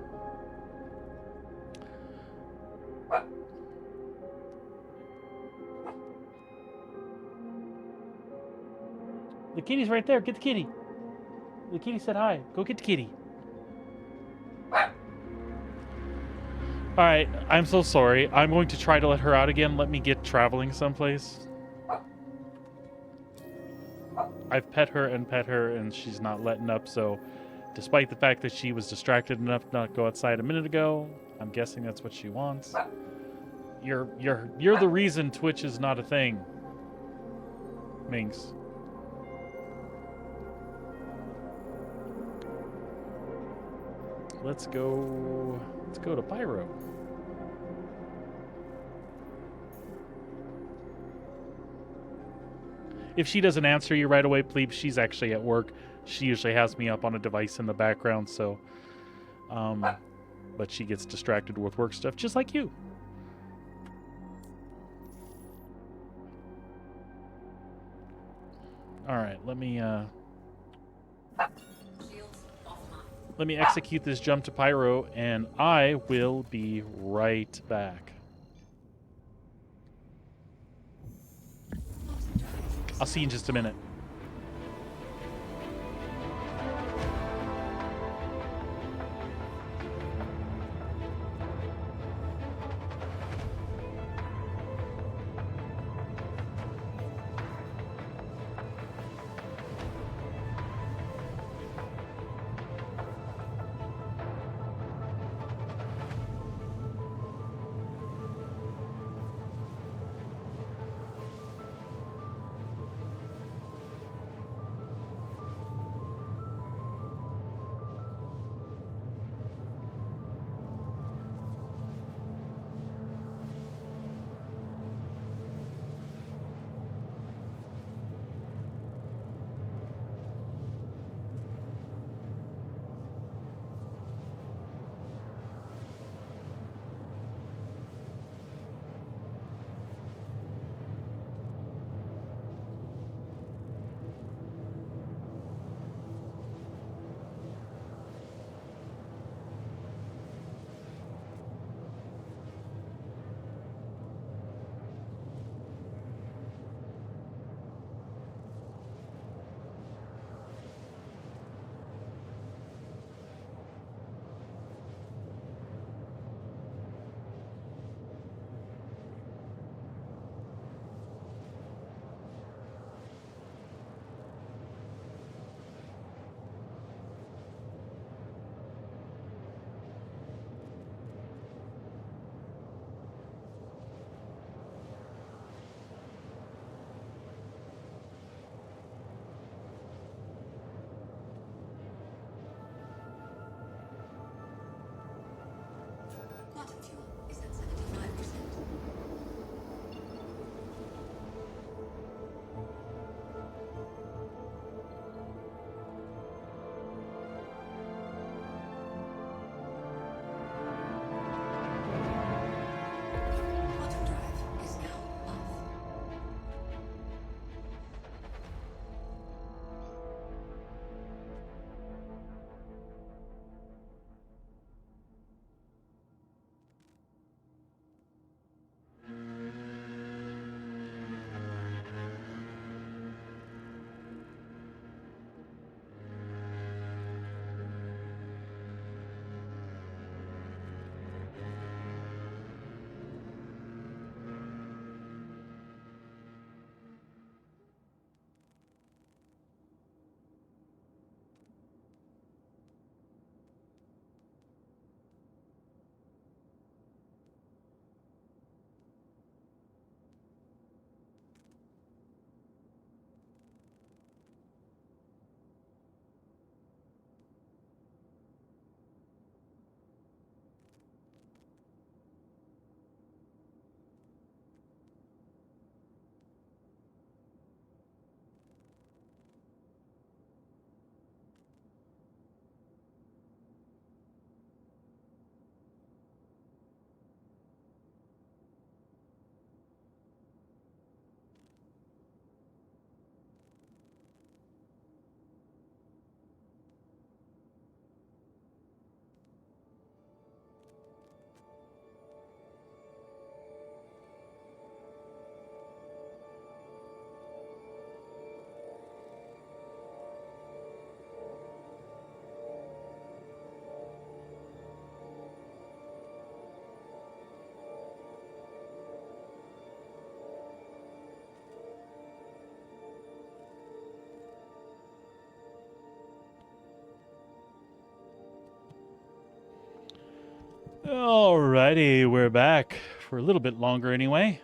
The kitty's right there. Get the kitty. The kitty said hi. Go get the kitty. Alright, I'm so sorry. I'm going to try to let her out again. Let me get traveling someplace. I've pet her, and she's not letting up, so despite the fact that she was distracted enough to not go outside a minute ago, I'm guessing that's what she wants. You're the reason Twitch is not a thing, Minx. Let's go to Pyro. If she doesn't answer you right away, please, she's actually at work. She usually has me up on a device in the background, so but she gets distracted with work stuff just like you. All right, let me execute this jump to Pyro, and I will be right back. I'll see you in just a minute. Alrighty, we're back for a little bit longer anyway.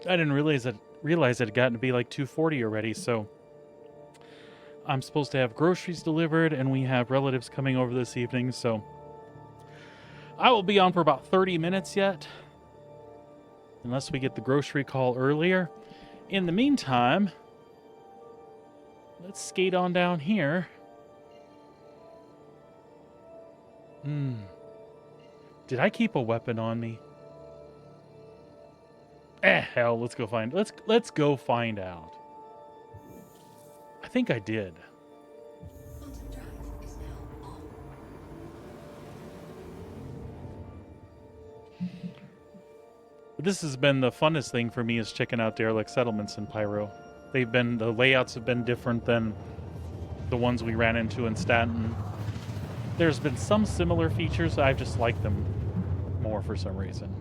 I didn't realize it had gotten to be like 2:40 already, so I'm supposed to have groceries delivered and we have relatives coming over this evening, so I will be on for about 30 minutes yet, unless we get the grocery call earlier. In the meantime, let's skate on down here. Did I keep a weapon on me? Hell, let's go find out. I think I did. Quantum drive is now on. This has been the funnest thing for me, is checking out derelict settlements in Pyro. The layouts have been different than the ones we ran into in Staten. There's been some similar features, I've just liked them more for some reason.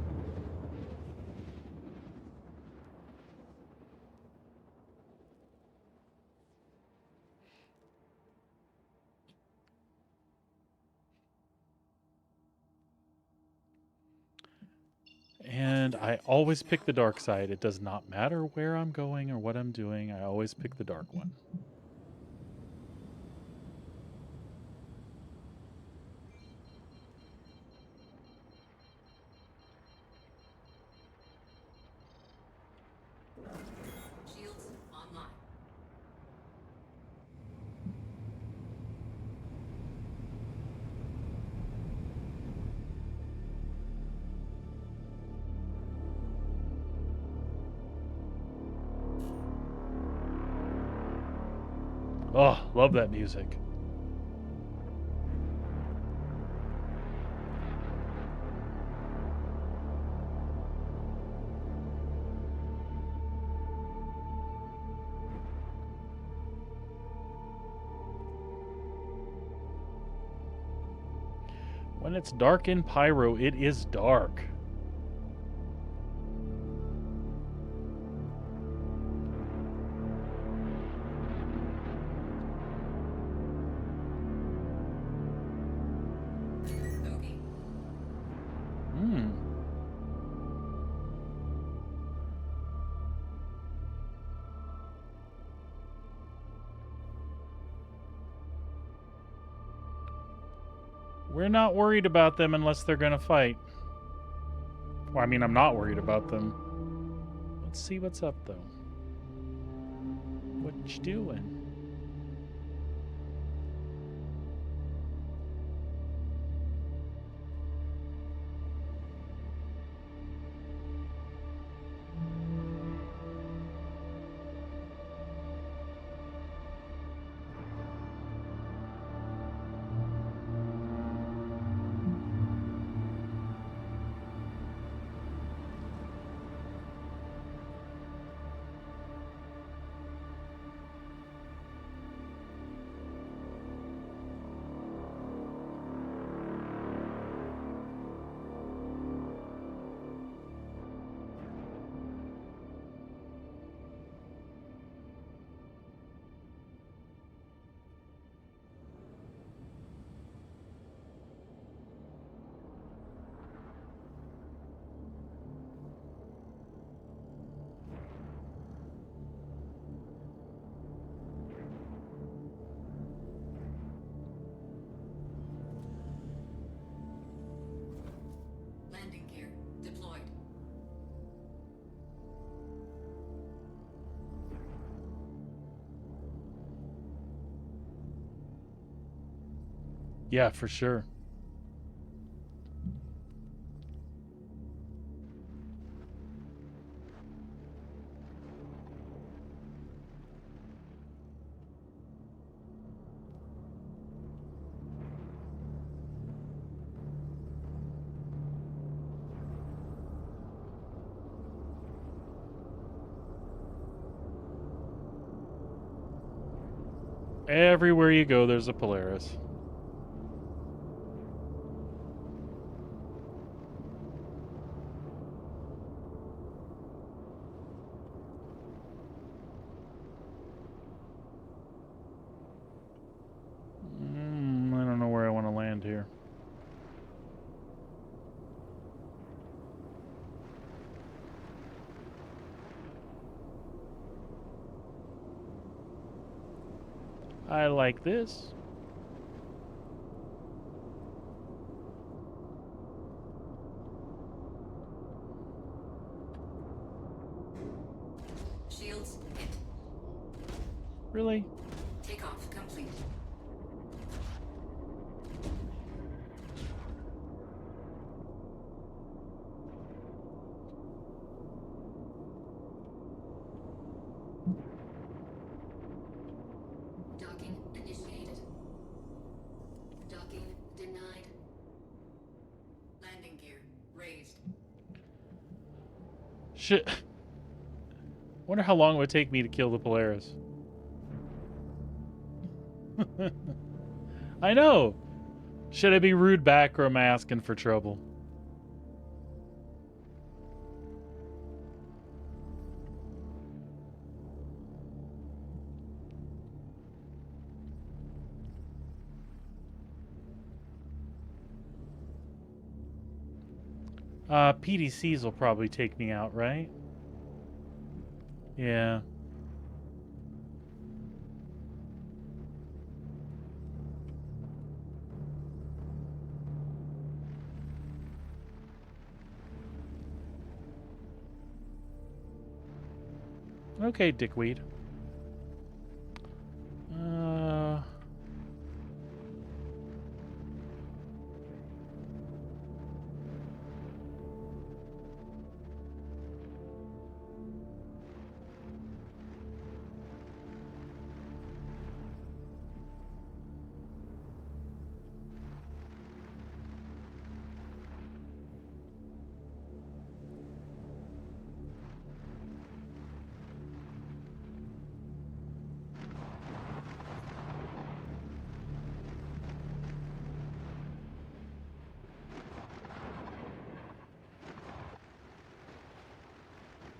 And I always pick the dark side. It does not matter where I'm going or what I'm doing, I always pick the dark one. Shields online. Oh, love that music. When it's dark in Pyro, it is dark. Bogey. We're not worried about them unless they're gonna fight. Well, I mean, I'm not worried about them. Let's see what's up, though. What you doing? Landing gear deployed. Yeah, for sure. Everywhere you go, there's a Polaris. I don't know where I want to land here. I like this. Shields hit. Really? Takeoff complete. Docking initiated. Docking denied. Landing gear raised. Shit. Wonder how long it would take me to kill the Polaris. I know. Should I be rude back or am I asking for trouble? PDCs will probably take me out, right? Yeah. Okay, dickweed.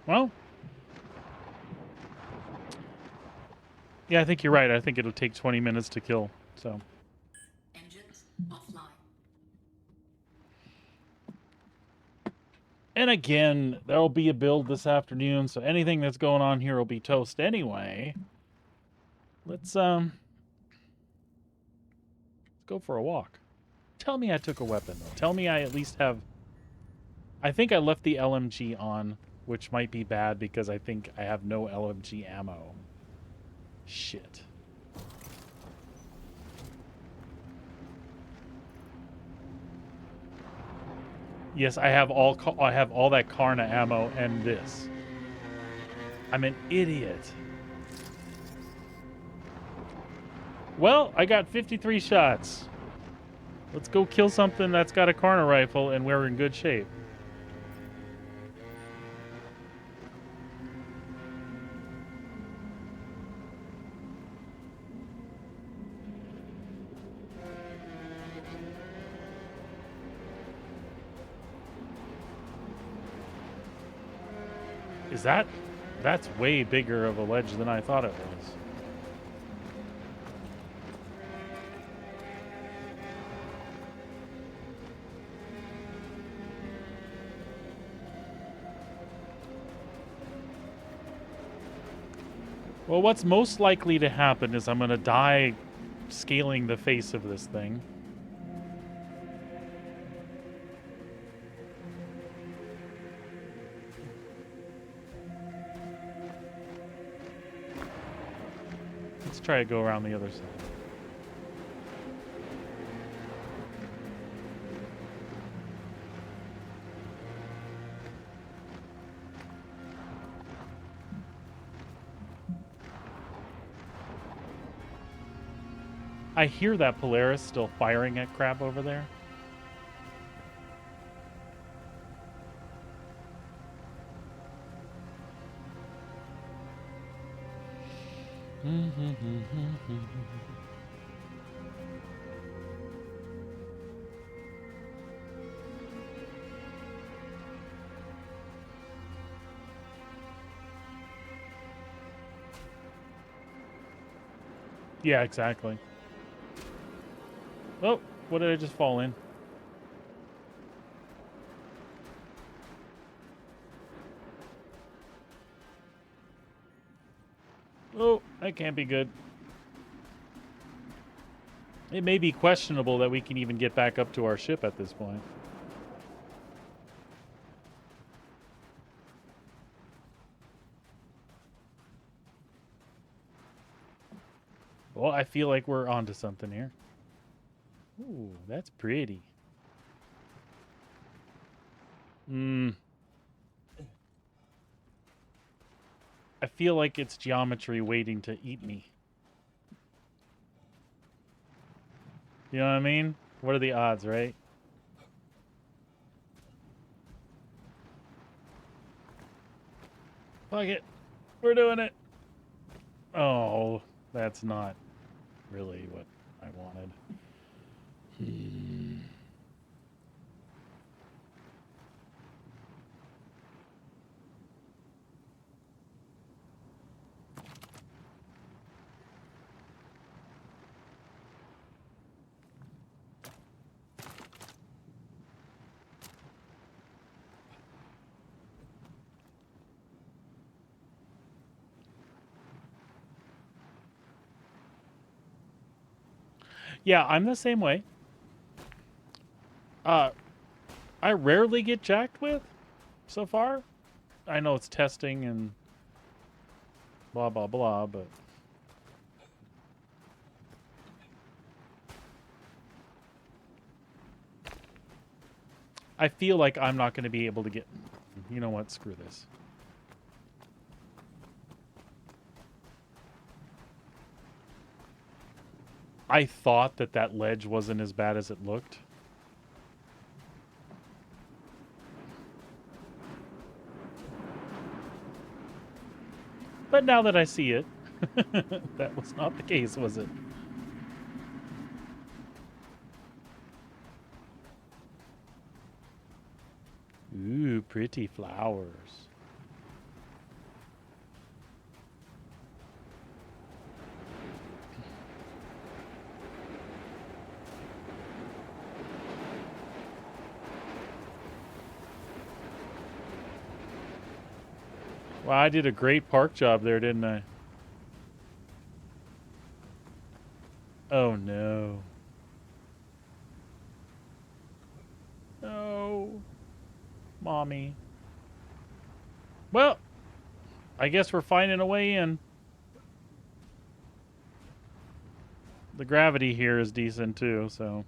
Well, yeah, I think you're right. I think it'll take 20 minutes to kill, so. Engines offline. And again, there'll be a build this afternoon, so anything that's going on here will be toast anyway. Let's go for a walk. Tell me I took a weapon, though. Tell me I at least have... I think I left the LMG on, which might be bad because I think I have no LMG ammo. Shit. Yes, I have all that Karna ammo and this. I'm an idiot. Well, I got 53 shots. Let's go kill something that's got a Karna rifle and we're in good shape. That's way bigger of a ledge than I thought it was. Well, what's most likely to happen is I'm going to die scaling the face of this thing. Let's try to go around the other side. I hear that Polaris still firing at crap over there. Yeah, exactly. Oh, what did I just fall in? Oh, that can't be good. It may be questionable that we can even get back up to our ship at this point. Well, I feel like we're onto something here. Ooh, that's pretty. I feel like it's geometry waiting to eat me. You know what I mean? What are the odds, right? Fuck it. We're doing it. Oh, that's not really what I wanted. Yeah, I'm the same way. I rarely get jacked with so far. I know it's testing and blah, blah, blah, but... I feel like I'm not going to be able to get... You know what? Screw this. I thought that that ledge wasn't as bad as it looked. But now that I see it, that was not the case, was it? Ooh, pretty flowers. Wow, I did a great park job there, didn't I? Oh, no. No. Mommy. Well, I guess we're finding a way in. The gravity here is decent, too, so...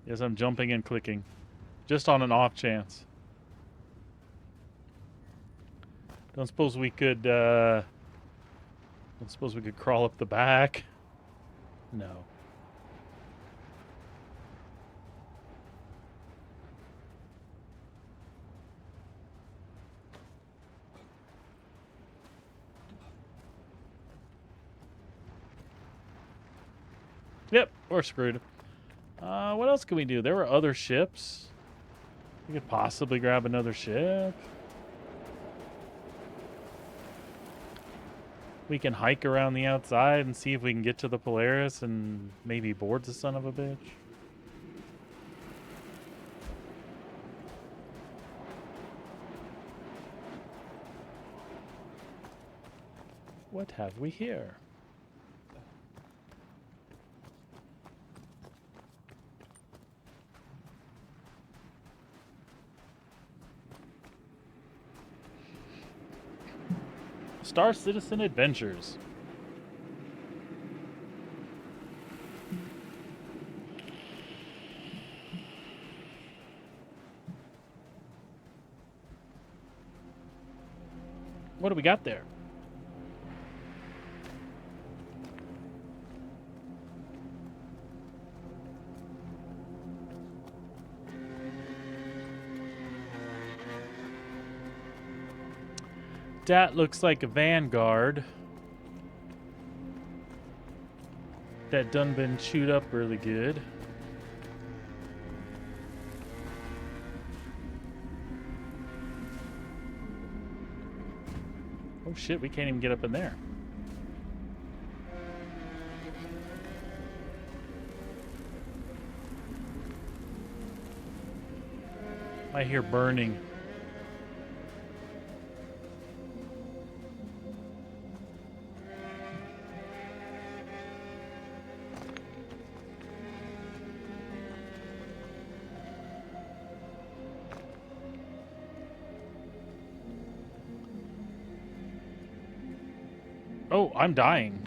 Yes, I'm jumping and clicking. Just on an off chance. Don't suppose we could, don't suppose we could crawl up the back? No. Yep, we're screwed. What else can we do? There were other ships. We could possibly grab another ship. We can hike around the outside and see if we can get to the Polaris and maybe board the son of a bitch. What have we here? Star Citizen Adventures. What do we got there? That looks like a Vanguard that done been chewed up really good. Oh shit, we can't even get up in there. I hear burning. Oh, I'm dying.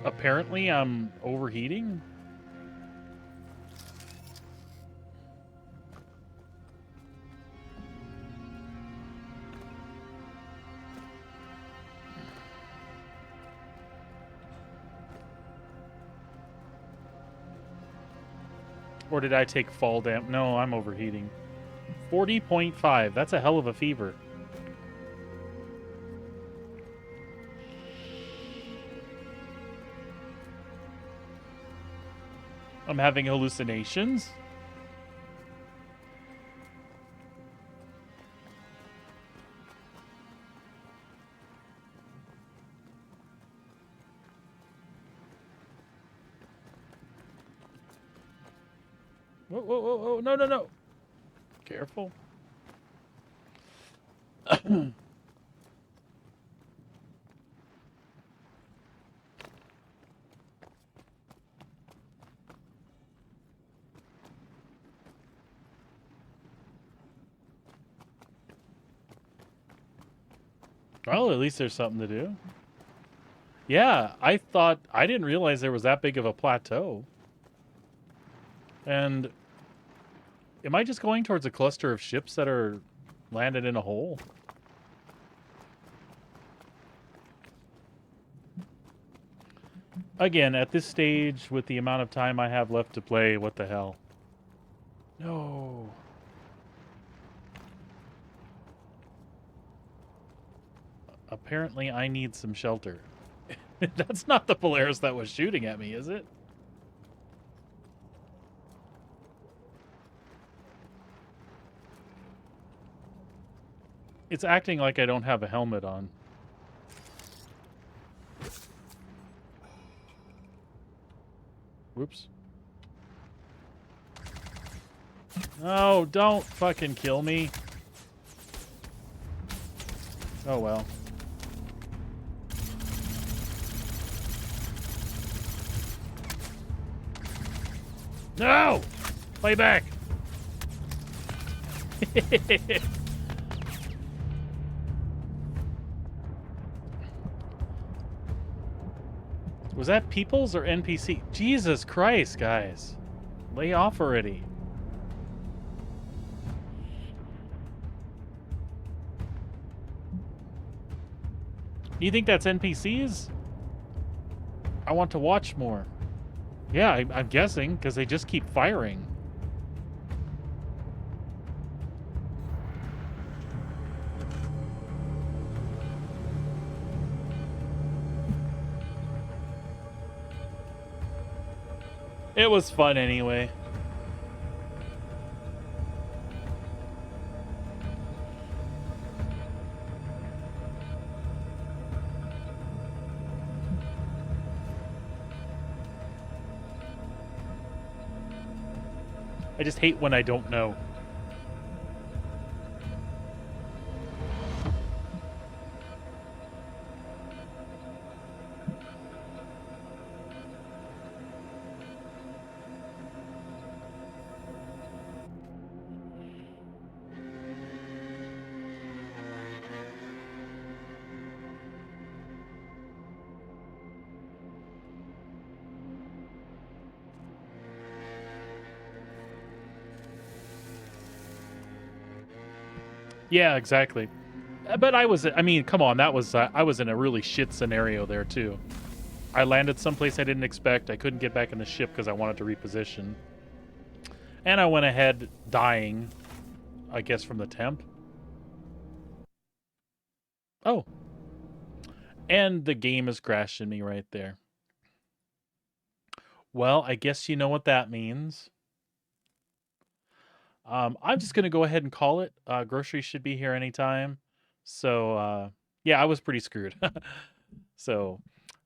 Apparently, I'm overheating. Or did I take fall damp? No, I'm overheating. 40.5. That's a hell of a fever. I'm having hallucinations. Whoa, whoa, whoa, whoa. No, no, no. Careful. Well, at least there's something to do. Yeah, I didn't realize there was that big of a plateau. And am I just going towards a cluster of ships that are landed in a hole? Again, at this stage, with the amount of time I have left to play, what the hell? No. Apparently, I need some shelter. That's not the Polaris that was shooting at me, is it? It's acting like I don't have a helmet on. Whoops. No, don't fucking kill me. Oh well. No! Play back! Was that peoples or NPC? Jesus Christ, guys. Lay off already. You think that's NPCs? I want to watch more. Yeah, I'm guessing, because they just keep firing. It was fun anyway. I just hate when I don't know. Yeah, exactly. But I mean, come on, that was, I was in a really shit scenario there, too. I landed someplace I didn't expect. I couldn't get back in the ship because I wanted to reposition. And I went ahead dying I guess from the temp. Oh. And the game is crashing me right there. Well, I guess you know what that means. I'm just going to go ahead and call it. Groceries should be here anytime. So, yeah, I was pretty screwed. So,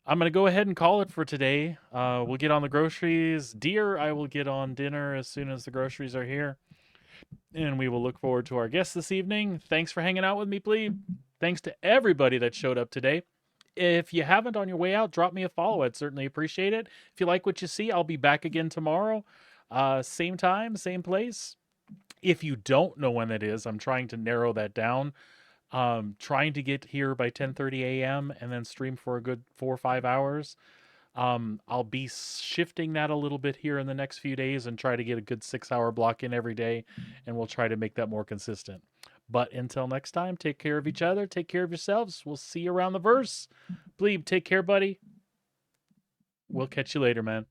I'm going to go ahead and call it for today. We'll get on the groceries. Dear, I will get on dinner as soon as the groceries are here. And we will look forward to our guests this evening. Thanks for hanging out with me, Plebe. Thanks to everybody that showed up today. If you haven't on your way out, drop me a follow. I'd certainly appreciate it. If you like what you see, I'll be back again tomorrow. Same time, same place. If you don't know when that is, I'm trying to narrow that down. Trying to get here by 10:30 a.m. and then stream for a good 4 or 5 hours. I'll be shifting that a little bit here in the next few days and try to get a good 6-hour block in every day, and we'll try to make that more consistent. But until next time, take care of each other, take care of yourselves. We'll see you around the verse. Bleeb, take care, buddy. We'll catch you later, man.